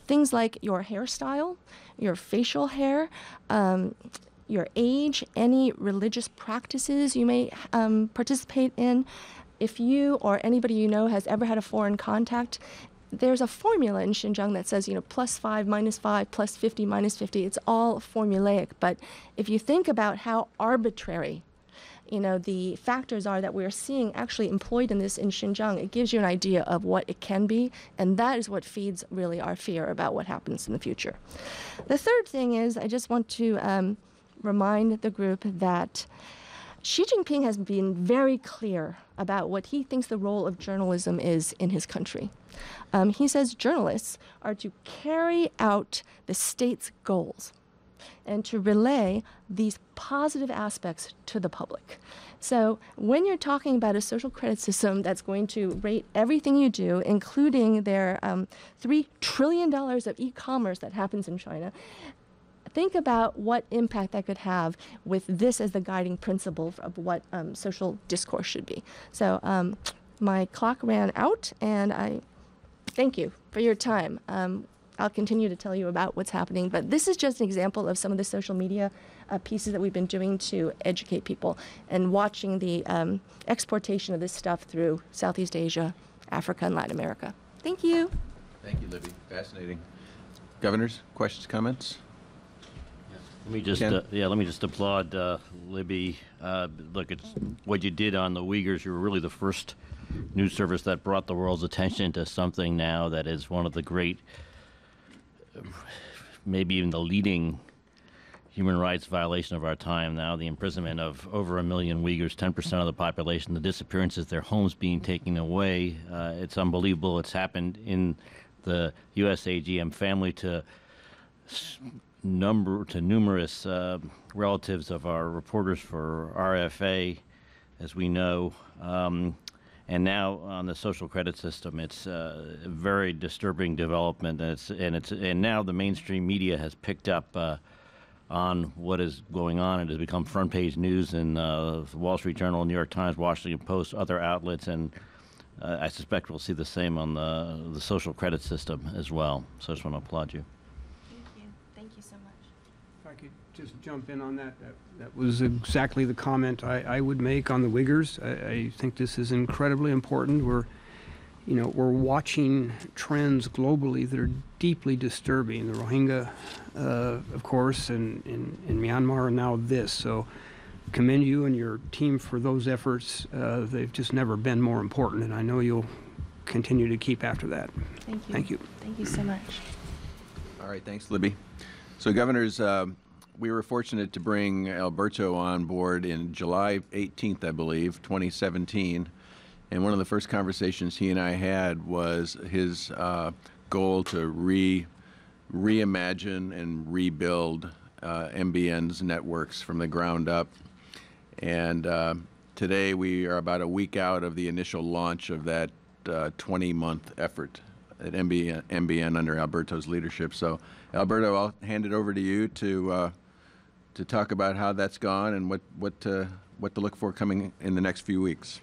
Things like your hairstyle, your facial hair, your age, any religious practices you may participate in. If you or anybody you know has ever had a foreign contact, there's a formula in Xinjiang that says, +5, -5, +50, -50. It's all formulaic. But if you think about how arbitrary the factors are that we're seeing actually employed in this in Xinjiang, it gives you an idea of what it can be, and that is what feeds really our fear about what happens in the future. The third thing is I just want to remind the group that Xi Jinping has been very clear about what he thinks the role of journalism is in his country. He says journalists are to carry out the state's goals and to relay these positive aspects to the public. So when you're talking about a social credit system that's going to rate everything you do, including their $3 trillion of e-commerce that happens in China, think about what impact that could have with this as the guiding principle of what social discourse should be. So my clock ran out, and I thank you for your time. I'll continue to tell you about what's happening, but this is just an example of some of the social media pieces that we've been doing to educate people and watching the exportation of this stuff through Southeast Asia, Africa, and Latin America. Thank you. Thank you, Libby. Fascinating. Governors, questions, comments? Let me just applaud Libby. Look, it's what you did on the Uyghurs. You were really the first news service that brought the world's attention to something now that is one of the great, maybe even the leading human rights violation of our time now, the imprisonment of over 1 million Uyghurs, 10% of the population, the disappearances, their homes being taken away. It's unbelievable. It's happened in the USAGM family to numerous relatives of our reporters for RFA, as we know. And now on the social credit system, it's a very disturbing development, and now the mainstream media has picked up on what is going on. It has become front page news in the Wall Street Journal, New York Times, Washington Post, other outlets, and I suspect we'll see the same on the social credit system as well. So I just want to applaud you. Thank you. Thank you so much. If I could just jump in on that. That was exactly the comment I would make on the Uyghurs. I think this is incredibly important. We're watching trends globally that are deeply disturbing. The Rohingya, of course, and in Myanmar, and now this. So commend you and your team for those efforts. They've just never been more important, and I know you'll continue to keep after that. Thank you. Thank you. Thank you so much. All right, thanks, Libby. So, governors, we were fortunate to bring Alberto on board in July 18th, I believe, 2017. And one of the first conversations he and I had was his goal to reimagine and rebuild MBN's networks from the ground up. And today we are about a week out of the initial launch of that 20-month effort at MBN under Alberto's leadership. So, Alberto, I'll hand it over to you to talk about how that's gone and what to look for coming in the next few weeks.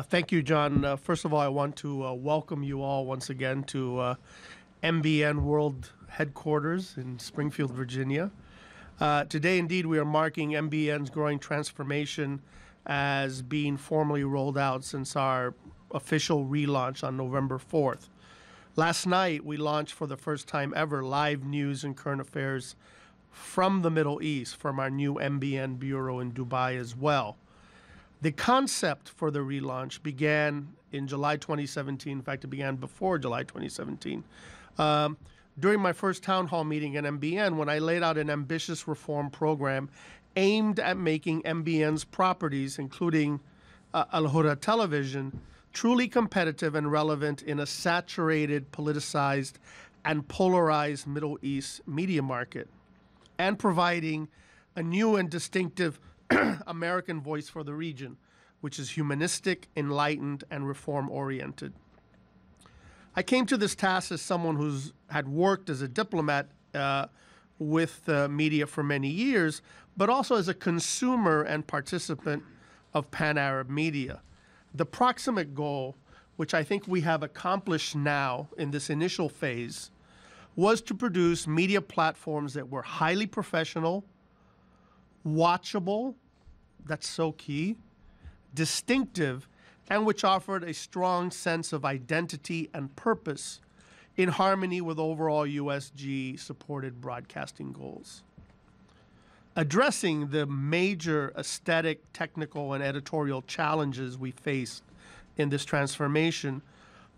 Thank you, John. First of all, I want to welcome you all once again to MBN World Headquarters in Springfield, Virginia. Today, indeed, we are marking MBN's growing transformation as being formally rolled out since our official relaunch on November 4th. Last night, we launched for the first time ever live news and current affairs from the Middle East from our new MBN bureau in Dubai as well. The concept for the relaunch began in July 2017. In fact, it began before July 2017. During my first town hall meeting at MBN, when I laid out an ambitious reform program aimed at making MBN's properties, including Alhurra television, truly competitive and relevant in a saturated, politicized, and polarized Middle East media market, and providing a new and distinctive American voice for the region, which is humanistic, enlightened, and reform-oriented. I came to this task as someone who's had worked as a diplomat with media for many years, but also as a consumer and participant of Pan-Arab media. The proximate goal, which I think we have accomplished now in this initial phase, was to produce media platforms that were highly professional, watchable, that's so key, distinctive, and which offered a strong sense of identity and purpose in harmony with overall USG-supported broadcasting goals. Addressing the major aesthetic, technical, and editorial challenges we faced in this transformation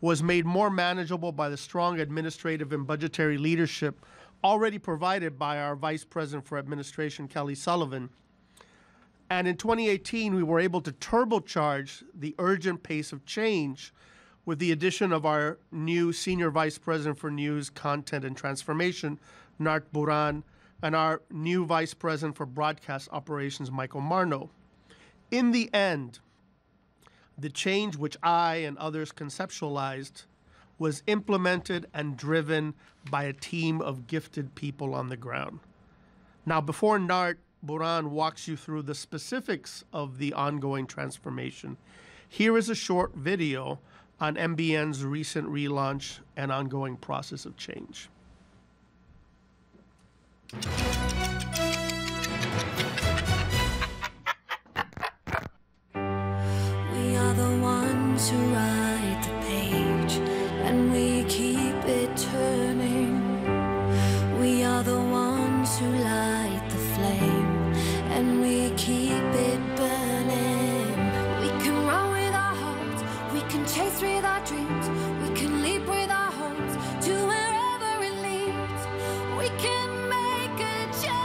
was made more manageable by the strong administrative and budgetary leadership already provided by our Vice President for Administration, Kelly Sullivan. And in 2018, we were able to turbocharge the urgent pace of change with the addition of our new Senior Vice President for News, Content, and Transformation, Nart Buran, and our new Vice President for Broadcast Operations, Michael Marno. In the end, the change which I and others conceptualized was implemented and driven by a team of gifted people on the ground. Now, before Nart Buran walks you through the specifics of the ongoing transformation, here is a short video on MBN's recent relaunch and ongoing process of change. We are the ones who write the page, and we keep it turning. We are the ones who light the flame, and we keep it burning. We can run with our hearts, we can chase with our dreams, we can leap with our hopes to wherever it leads. We can make a change.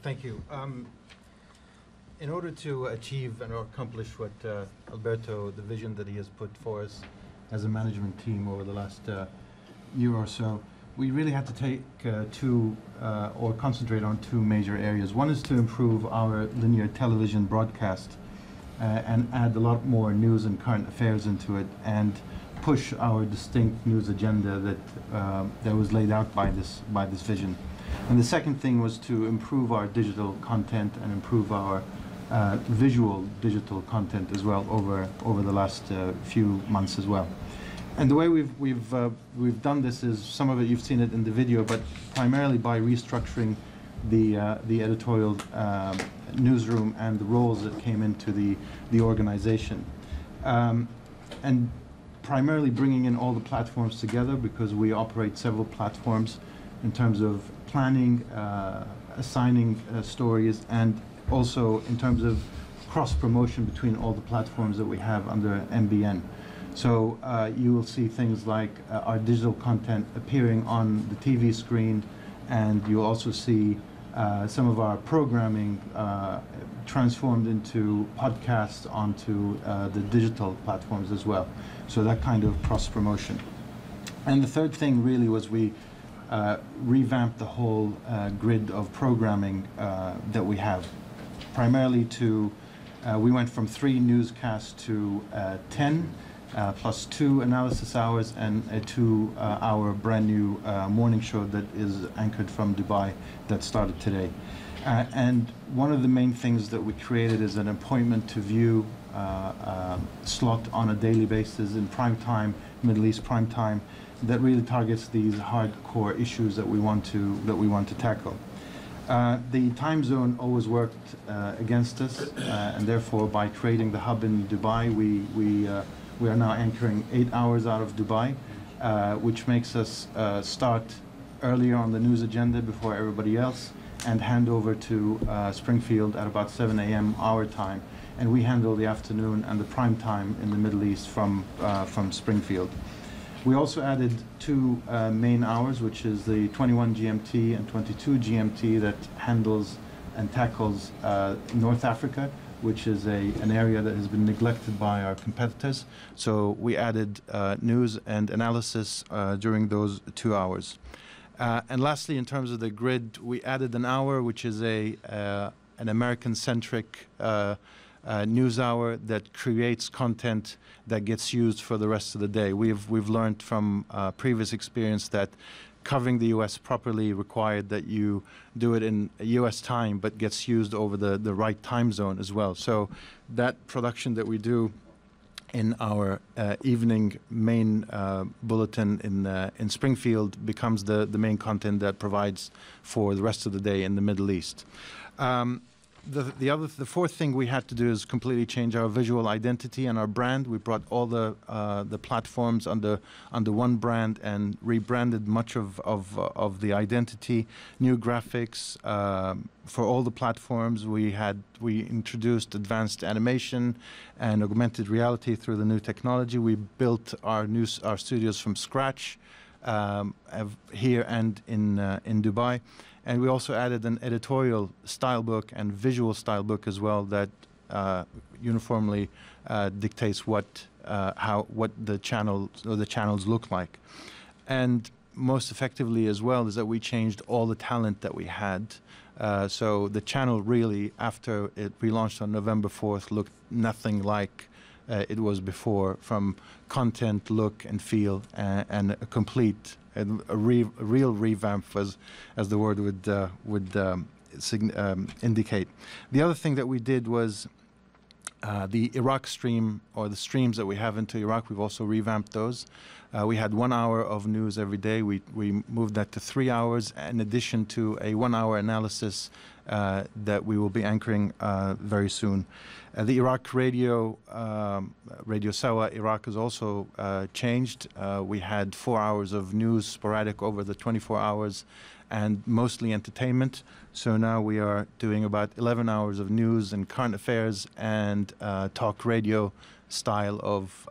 Thank you. In order to achieve and accomplish what Alberto, the vision that he has put for us as a management team over the last year or so, we really had to take or concentrate on two major areas. One is to improve our linear television broadcast and add a lot more news and current affairs into it, and push our distinct news agenda that was laid out by this vision. And the second thing was to improve our digital content and improve our visual digital content as well over the last few months as well. And the way we've done this is, some of it you've seen it in the video, but primarily by restructuring the editorial newsroom and the roles that came into the organization, and primarily bringing in all the platforms together, because we operate several platforms in terms of planning, assigning stories, and also in terms of cross-promotion between all the platforms that we have under MBN. So you will see things like our digital content appearing on the TV screen, and you'll also see some of our programming transformed into podcasts onto the digital platforms as well. So that kind of cross-promotion. And the third thing really was we revamped the whole grid of programming that we have. Primarily we went from 3 newscasts to 10, plus 2 analysis hours and a 2-hour brand new morning show that is anchored from Dubai that started today. And one of the main things that we created is an appointment to view slot on a daily basis in prime time, Middle East prime time, that really targets these hardcore issues that we want to tackle. The time zone always worked against us, and therefore by creating the hub in Dubai, we are now anchoring 8 hours out of Dubai, which makes us start earlier on the news agenda before everybody else, and hand over to Springfield at about 7 a.m. our time, and we handle the afternoon and the prime time in the Middle East from Springfield. We also added 2 main hours, which is the 21 GMT and 22 GMT, that handles and tackles North Africa, which is an area that has been neglected by our competitors. So we added news and analysis during those 2 hours. And lastly, in terms of the grid, we added an hour, which is an American-centric news hour that creates content that gets used for the rest of the day. We've learned from previous experience that covering the U.S. properly required that you do it in U.S. time, but gets used over the right time zone as well. So that production that we do in our evening main bulletin in Springfield becomes the main content that provides for the rest of the day in the Middle East. The fourth thing we had to do is completely change our visual identity and our brand. We brought all the platforms under one brand and rebranded much of the identity. New graphics for all the platforms. We introduced advanced animation and augmented reality through the new technology. We built our studios from scratch here and in Dubai. And we also added an editorial style book and visual style book as well that uniformly dictates what the channels look like. And most effectively as well is that we changed all the talent that we had. So the channel really, after it relaunched on November 4th, looked nothing like it was before, from content, look and feel, and a complete a real revamp, as the word would indicate. The other thing that we did was the Iraq stream, or the streams that we have into Iraq. We've also revamped those. We had 1 hour of news every day. We moved that to 3 hours, in addition to a 1-hour analysis that we will be anchoring very soon. The Iraq Radio Sawa Iraq has also changed. We had 4 hours of news sporadic over the 24 hours and mostly entertainment. So now we are doing about 11 hours of news and current affairs and talk radio style of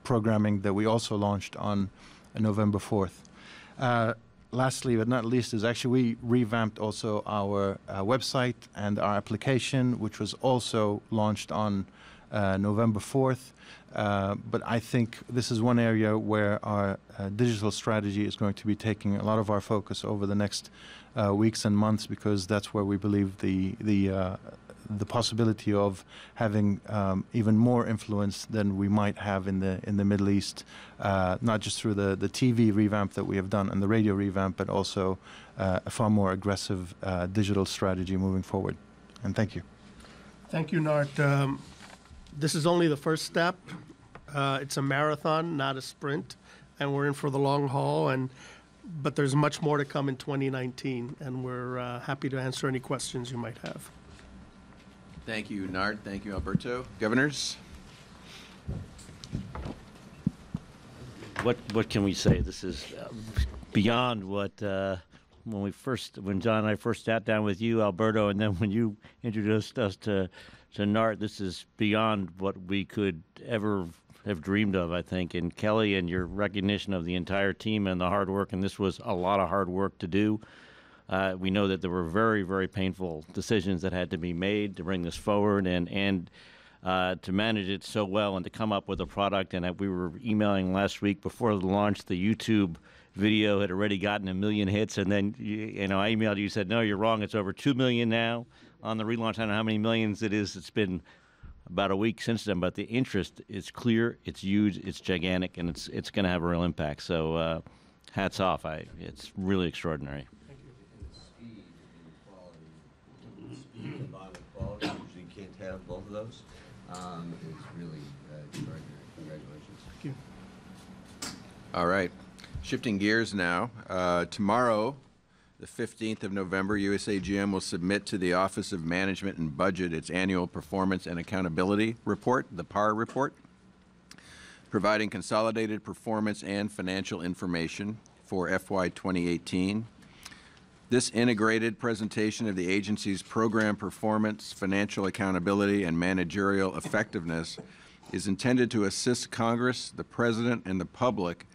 programming that we also launched on November 4th. lastly but not least is actually we revamped also our website and our application, which was also launched on November 4th. But I think this is one area where our digital strategy is going to be taking a lot of our focus over the next weeks and months, because that's where we believe the possibility of having even more influence than we might have in the Middle East, not just through the TV revamp that we have done and the radio revamp, but also a far more aggressive digital strategy moving forward. And thank you. Thank you, Nart. This is only the first step. It's a marathon, not a sprint, and we're in for the long haul. But there's much more to come in 2019, and we're happy to answer any questions you might have. Thank you, Nart. Thank you, Alberto. Governors? What can we say? This is beyond what when John and I first sat down with you, Alberto, and then when you introduced us to Nart, this is beyond what we could ever have dreamed of, I think. And Kelly, and your recognition of the entire team and the hard work, and this was a lot of hard work to do. We know that there were very, very painful decisions that had to be made to bring this forward and to manage it so well and to come up with a product. And we were emailing last week before the launch, the YouTube video had already gotten 1 million hits. And then, I emailed you, said, no, you're wrong. It's over 2 million now on the relaunch. I don't know how many millions it is. It's been about a week since then, but the interest is clear, it's huge, it's gigantic, and it's going to have a real impact. So hats off. It's really extraordinary. The bottom quality, usually you can't have both of those. It's really extraordinary. Congratulations. Thank you. All right. Shifting gears now. Tomorrow, the 15th of November, USAGM will submit to the Office of Management and Budget its annual Performance and Accountability Report, the PAR report, providing consolidated performance and financial information for FY 2018. This integrated presentation of the agency's program performance, financial accountability, and managerial effectiveness is intended to assist Congress, the President, and the public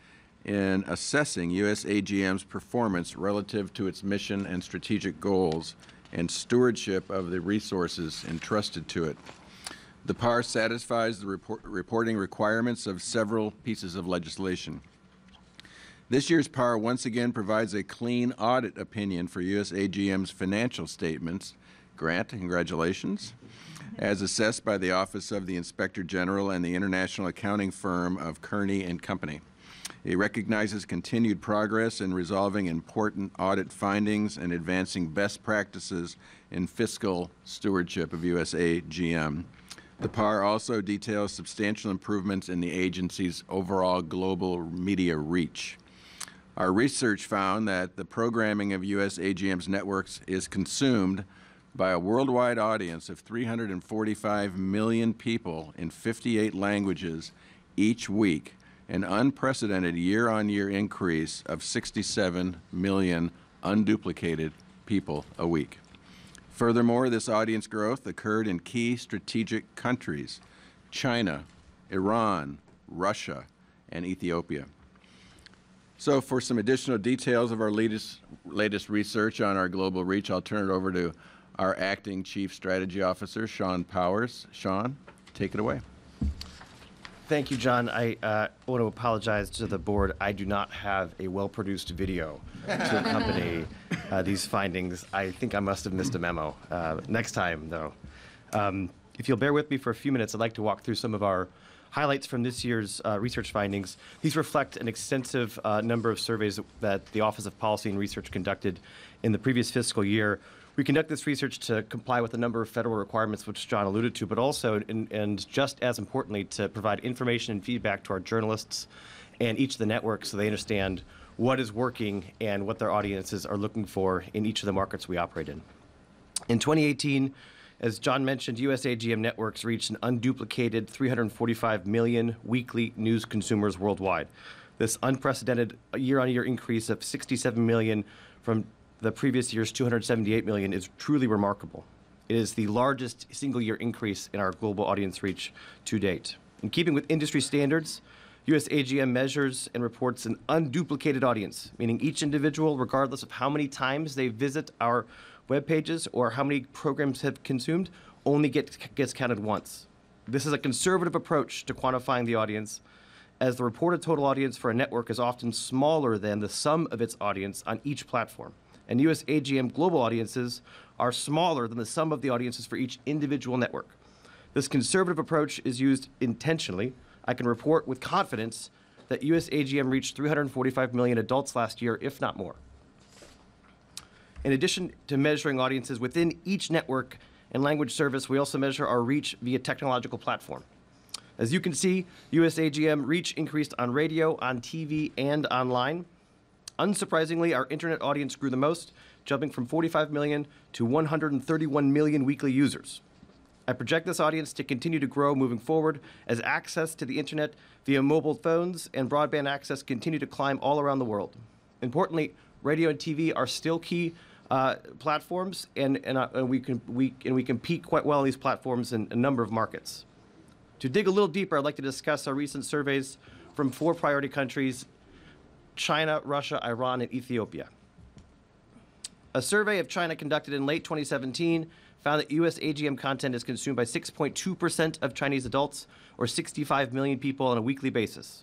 in assessing USAGM's performance relative to its mission and strategic goals and stewardship of the resources entrusted to it. The PAR satisfies the reporting requirements of several pieces of legislation. This year's PAR once again provides a clean audit opinion for USAGM's financial statements. Grant, congratulations. As assessed by the Office of the Inspector General and the international accounting firm of Kearney and Company. It recognizes continued progress in resolving important audit findings and advancing best practices in fiscal stewardship of USAGM. The PAR also details substantial improvements in the agency's overall global media reach. Our research found that the programming of USAGM's networks is consumed by a worldwide audience of 345 million people in 58 languages each week, an unprecedented year-on-year increase of 67 million unduplicated people a week. Furthermore, this audience growth occurred in key strategic countries: China, Iran, Russia, and Ethiopia. So for some additional details of our latest research on our global reach, I'll turn it over to our Acting Chief Strategy Officer, Sean Powers. Sean, take it away. Thank you, John. I want to apologize to the board. I do not have a well-produced video to accompany these findings. I think I must have missed a memo. Next time, though. If you'll bear with me for a few minutes, I'd like to walk through some of our highlights from this year's research findings. These reflect an extensive number of surveys that the Office of Policy and Research conducted in the previous fiscal year. We conduct this research to comply with a number of federal requirements, which John alluded to, but also, and just as importantly, to provide information and feedback to our journalists and each of the networks so they understand what is working and what their audiences are looking for in each of the markets we operate in. In 2018, as John mentioned, USAGM networks reached an unduplicated 345 million weekly news consumers worldwide. This unprecedented year-on-year increase of 67 million from the previous year's 278 million is truly remarkable. It is the largest single-year increase in our global audience reach to date. In keeping with industry standards, USAGM measures and reports an unduplicated audience, meaning each individual, regardless of how many times they visit our web pages or how many programs have consumed, only gets counted once. This is a conservative approach to quantifying the audience, as the reported total audience for a network is often smaller than the sum of its audience on each platform. And USAGM global audiences are smaller than the sum of the audiences for each individual network. This conservative approach is used intentionally. I can report with confidence that USAGM reached 345 million adults last year, if not more. In addition to measuring audiences within each network and language service, we also measure our reach via technological platform. As you can see, USAGM reach increased on radio, on TV, and online. Unsurprisingly, our internet audience grew the most, jumping from 45 million to 131 million weekly users. I project this audience to continue to grow moving forward as access to the internet via mobile phones and broadband access continue to climb all around the world. Importantly, radio and TV are still key platforms, and we compete quite well on these platforms in a number of markets. To dig a little deeper, I'd like to discuss our recent surveys from 4 priority countries: China, Russia, Iran, and Ethiopia. A survey of China conducted in late 2017 found that USAGM content is consumed by 6.2% of Chinese adults, or 65 million people on a weekly basis.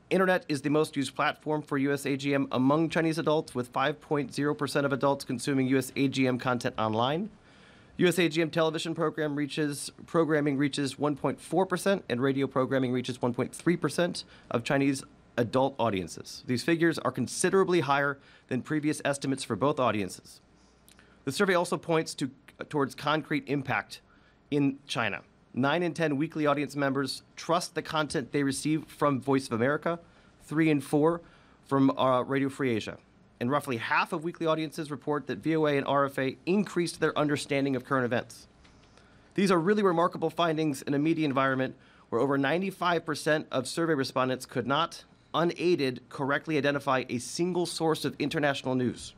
Internet is the most used platform for USAGM among Chinese adults, with 5.0% of adults consuming USAGM content online. USAGM television programming reaches 1.4%, and radio programming reaches 1.3% of Chinese adult audiences. These figures are considerably higher than previous estimates for both audiences. The survey also points towards concrete impact in China. 9 in 10 weekly audience members trust the content they receive from Voice of America, 3 in 4 from Radio Free Asia. And roughly half of weekly audiences report that VOA and RFA increased their understanding of current events. These are really remarkable findings in a media environment where over 95% of survey respondents could not, unaided, correctly identify a single source of international news.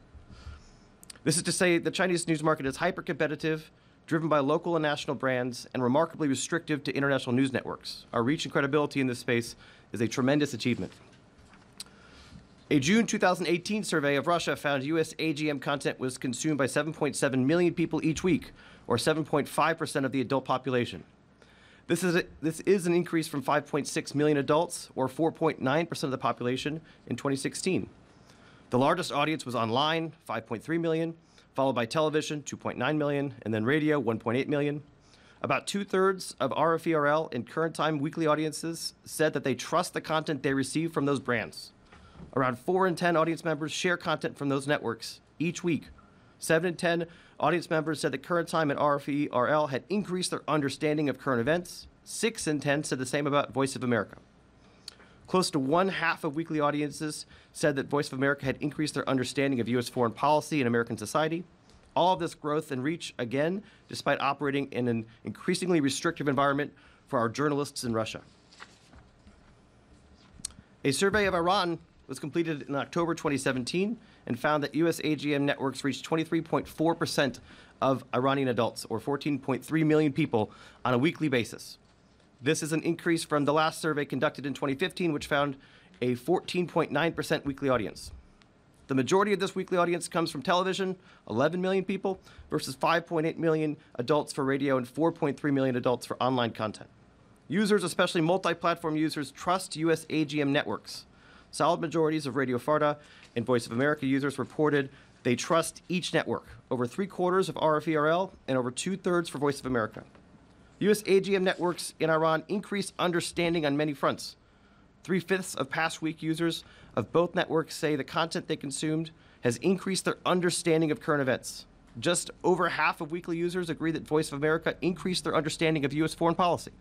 This is to say the Chinese news market is hyper-competitive, driven by local and national brands, and remarkably restrictive to international news networks. Our reach and credibility in this space is a tremendous achievement. A June 2018 survey of Russia found USAGM content was consumed by 7.7 million people each week, or 7.5% of the adult population. This is an increase from 5.6 million adults, or 4.9% of the population, in 2016. The largest audience was online, 5.3 million, followed by television, 2.9 million, and then radio, 1.8 million. About 2/3 of RFERL and current time weekly audiences said that they trust the content they receive from those brands. Around 4 in 10 audience members share content from those networks each week. 7 in 10 audience members said that current time and RFERL had increased their understanding of current events. 6 in 10 said the same about Voice of America. Close to 1/2 of weekly audiences said that Voice of America had increased their understanding of U.S. foreign policy and American society. All of this growth and reach, again, despite operating in an increasingly restrictive environment for our journalists in Russia. A survey of Iran was completed in October 2017 and found that USAGM networks reached 23.4% of Iranian adults, or 14.3 million people, on a weekly basis. This is an increase from the last survey conducted in 2015, which found a 14.9% weekly audience. The majority of this weekly audience comes from television, 11 million people, versus 5.8 million adults for radio and 4.3 million adults for online content. Users, especially multi-platform users, trust USAGM networks. Solid majorities of Radio Farda and Voice of America users reported they trust each network, over 3/4 of RFERL and over 2/3 for Voice of America. USAGM networks in Iran increase understanding on many fronts. 3/5 of past week users of both networks say the content they consumed has increased their understanding of current events. Just over half of weekly users agree that Voice of America increased their understanding of U.S. foreign policy.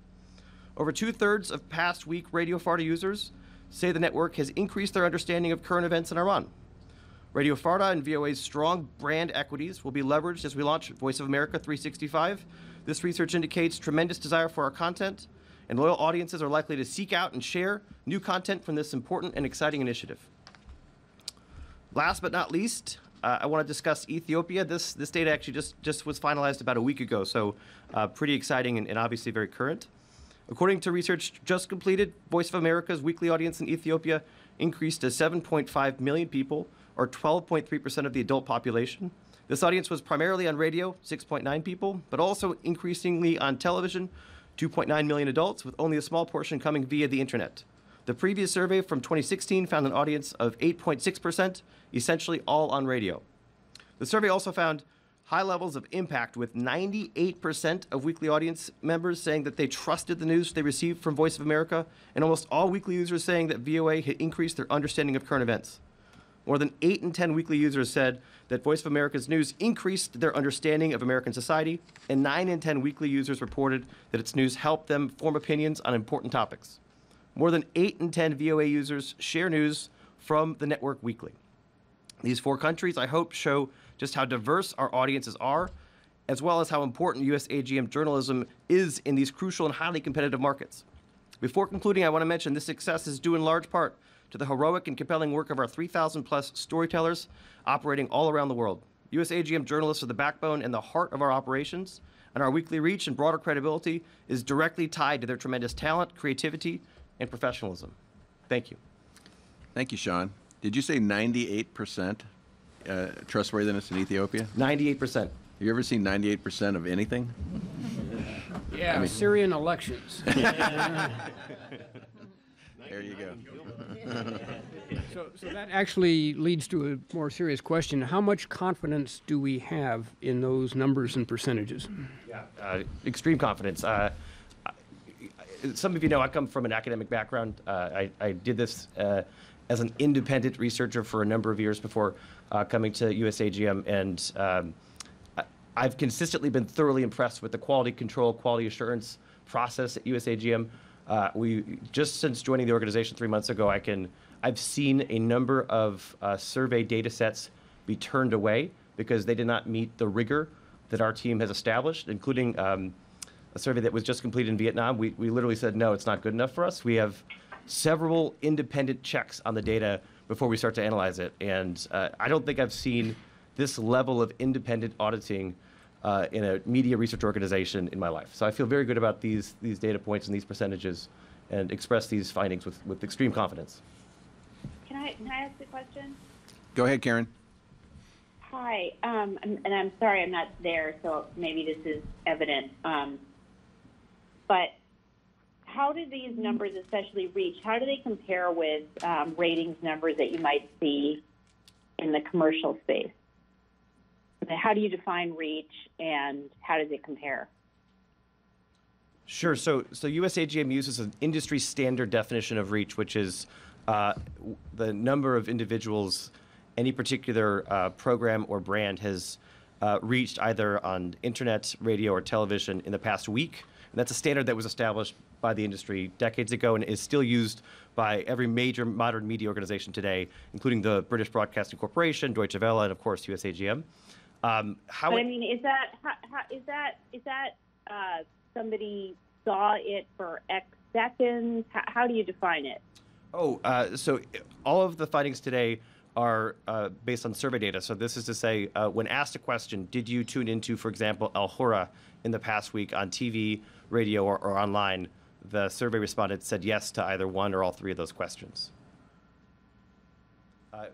Over 2/3 of past week Radio Farda users say the network has increased their understanding of current events in Iran. Radio Farda and VOA's strong brand equities will be leveraged as we launch Voice of America 365. This research indicates tremendous desire for our content, and loyal audiences are likely to seek out and share new content from this important and exciting initiative. Last but not least, I want to discuss Ethiopia. This data actually just was finalized about a week ago, so pretty exciting and obviously very current. According to research just completed, Voice of America's weekly audience in Ethiopia increased to 7.5 million people, or 12.3% of the adult population. This audience was primarily on radio, 6.9 people, but also increasingly on television, 2.9 million adults, with only a small portion coming via the internet. The previous survey from 2016 found an audience of 8.6%, essentially all on radio. The survey also found high levels of impact, with 98% of weekly audience members saying that they trusted the news they received from Voice of America, and almost all weekly users saying that VOA had increased their understanding of current events. More than 8 in 10 weekly users said that Voice of America's news increased their understanding of American society, and 9 in 10 weekly users reported that its news helped them form opinions on important topics. More than 8 in 10 VOA users share news from the network weekly. These 4 countries, I hope, show just how diverse our audiences are, as well as how important U.S. AGM journalism is in these crucial and highly competitive markets. Before concluding, I want to mention this success is due in large part to the heroic and compelling work of our 3,000-plus storytellers operating all around the world. U.S. AGM journalists are the backbone and the heart of our operations, and our weekly reach and broader credibility is directly tied to their tremendous talent, creativity, and professionalism. Thank you. Thank you, Sean. Did you say 98% trustworthiness in Ethiopia? 98%. Have you ever seen 98% of anything? Yeah, I mean, Syrian elections. There you go. So that actually leads to a more serious question. How much confidence do we have in those numbers and percentages? Yeah, extreme confidence. Some of you know I come from an academic background. I did this as an independent researcher for a number of years before coming to USAGM, and I've consistently been thoroughly impressed with the quality control, quality assurance process at USAGM. We just since joining the organization 3 months ago, I've seen a number of survey data sets be turned away because they did not meet the rigor that our team has established, including a survey that was just completed in Vietnam. We literally said, no, it's not good enough for us. We have several independent checks on the data before we start to analyze it. And I don't think I've seen this level of independent auditing in a media research organization in my life. So I feel very good about these data points and these percentages and express these findings with extreme confidence. Can I ask a question? Go ahead, Karen. Hi, and I'm sorry I'm not there, so maybe this is evident. But how do these numbers, especially reach, how do they compare with ratings numbers that you might see in the commercial space? How do you define reach, and how does it compare? Sure. So USAGM uses an industry standard definition of reach, which is the number of individuals any particular program or brand has reached either on internet, radio, or television in the past week. And that's a standard that was established by the industry decades ago and is still used by every major modern media organization today, including the British Broadcasting Corporation, Deutsche Welle, and of course USAGM. Is that somebody saw it for X seconds? How do you define it? So all of the findings today are based on survey data. So this is to say, when asked a question, did you tune into, for example, Alhurra in the past week on TV, radio, or online? The survey respondents said yes to either one or all three of those questions.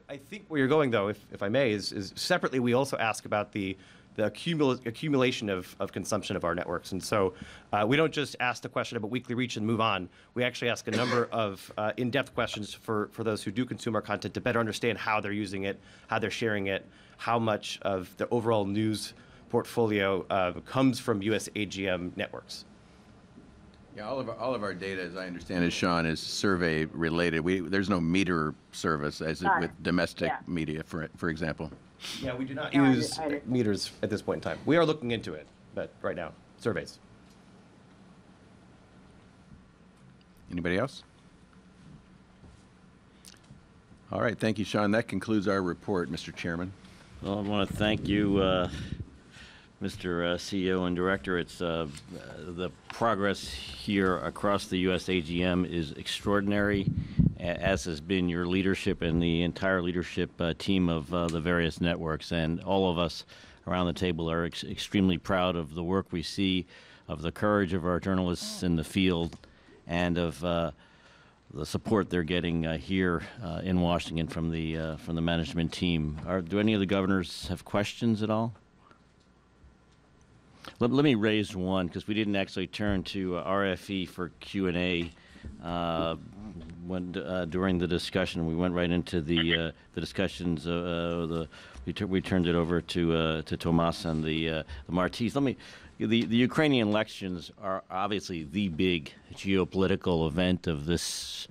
I think where you're going, though, if I may, is separately we also ask about the accumulation of consumption of our networks. And so we don't just ask the question about weekly reach and move on. We actually ask a number of in-depth questions for those who do consume our content to better understand how they're using it, how they're sharing it, how much of the overall news portfolio comes from USAGM networks. Yeah, all of our data, as I understand it, Sean, is survey related. There's no meter service as with domestic media, for example. Yeah, we do not use meters at this point in time. We are looking into it, but right now, surveys. Anybody else? All right, thank you, Sean. That concludes our report, Mr. Chairman. Well, I want to thank you, Mr. CEO and Director. It's the progress here across the USAGM is extraordinary, as has been your leadership and the entire leadership team of the various networks. And all of us around the table are extremely proud of the work we see, of the courage of our journalists in the field, and of the support they're getting here in Washington from the management team. Do any of the governors have questions at all? Let me raise one, because we didn't actually turn to RFE for Q&A during the discussion. We went right into the discussions. We turned it over to Tomas and the Martis. The Ukrainian elections are obviously the big geopolitical event of this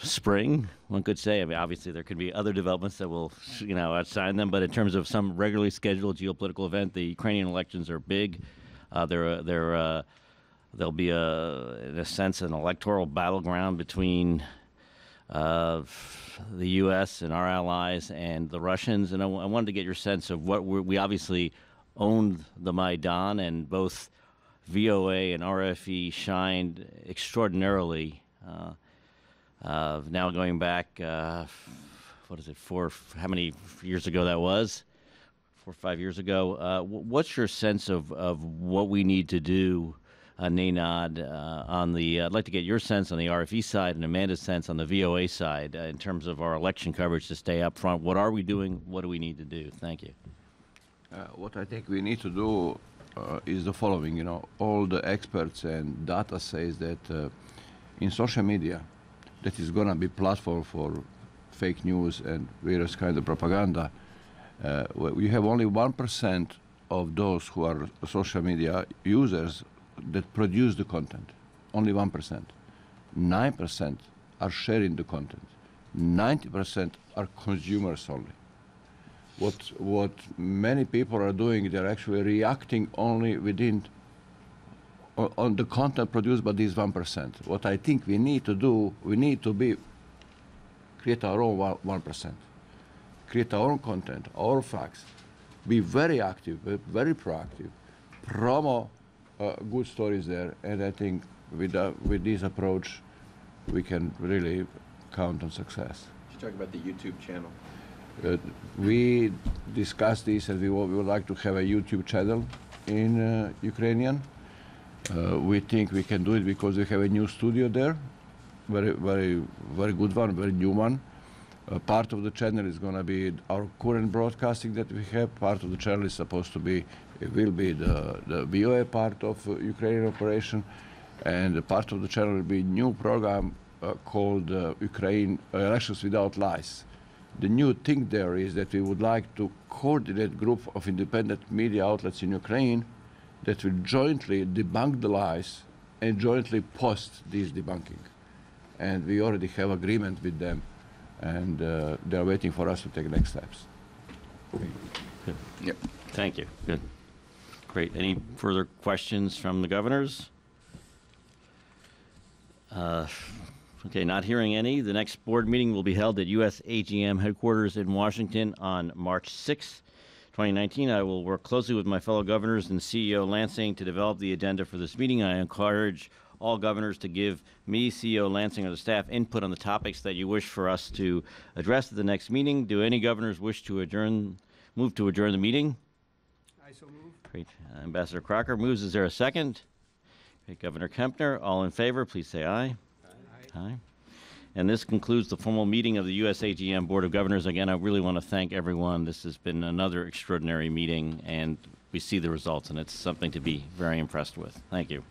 spring, one could say. I mean, obviously there could be other developments that will, outshine them, but in terms of some regularly scheduled geopolitical event, the Ukrainian elections are big. There'll be, in a sense, an electoral battleground between the U.S. and our allies and the Russians. And I wanted to get your sense of what we obviously owned the Maidan, and both VOA and RFE shined extraordinarily. Now going back, how many years ago that was? 4 or 5 years ago. What's your sense of what we need to do, Nenad, I'd like to get your sense on the RFE side and Amanda's sense on the VOA side in terms of our election coverage to stay up front. What are we doing? What do we need to do? Thank you. What I think we need to do is the following. All the experts and data says that in social media, that is going to be platform for fake news and various kinds of propaganda. We have only 1% of those who are social media users that produce the content. Only 1%. 9% are sharing the content. 90% are consumers only. What many people are doing, they're actually reacting only on the content produced by these 1%. What I think we need to do, create our own 1%. Create our own content, our facts. Be very active, very proactive. Promo good stories there, and I think with this approach, we can really count on success. You talk about the YouTube channel. We discussed this, and we would like to have a YouTube channel in Ukrainian. We think we can do it because we have a new studio there, very, very, very good one, very new one. Part of the channel is going to be our current broadcasting that we have. Part of the channel is supposed to be, it will be the VOA part of Ukrainian operation, and part of the channel will be a new program called Ukraine Elections Without Lies. The new thing there is that we would like to coordinate a group of independent media outlets in Ukraine that will jointly debunk the lies and jointly post this debunking. And we already have agreement with them, and they're waiting for us to take next steps. Good. Yep. Thank you. Good. Great. Any further questions from the governors? Okay, not hearing any. The next board meeting will be held at U.S. AGM headquarters in Washington on March 6th, 2019. I will work closely with my fellow governors and CEO Lansing to develop the agenda for this meeting. I encourage all governors to give me, CEO Lansing, or the staff input on the topics that you wish for us to address at the next meeting. Do any governors wish to move to adjourn the meeting? I so move. Great. Ambassador Crocker moves. Is there a second? Great. Governor Kempner, all in favor, please say aye. Aye. And this concludes the formal meeting of the U.S. AGM Board of Governors. Again, I really want to thank everyone. This has been another extraordinary meeting, and we see the results, and it's something to be very impressed with. Thank you.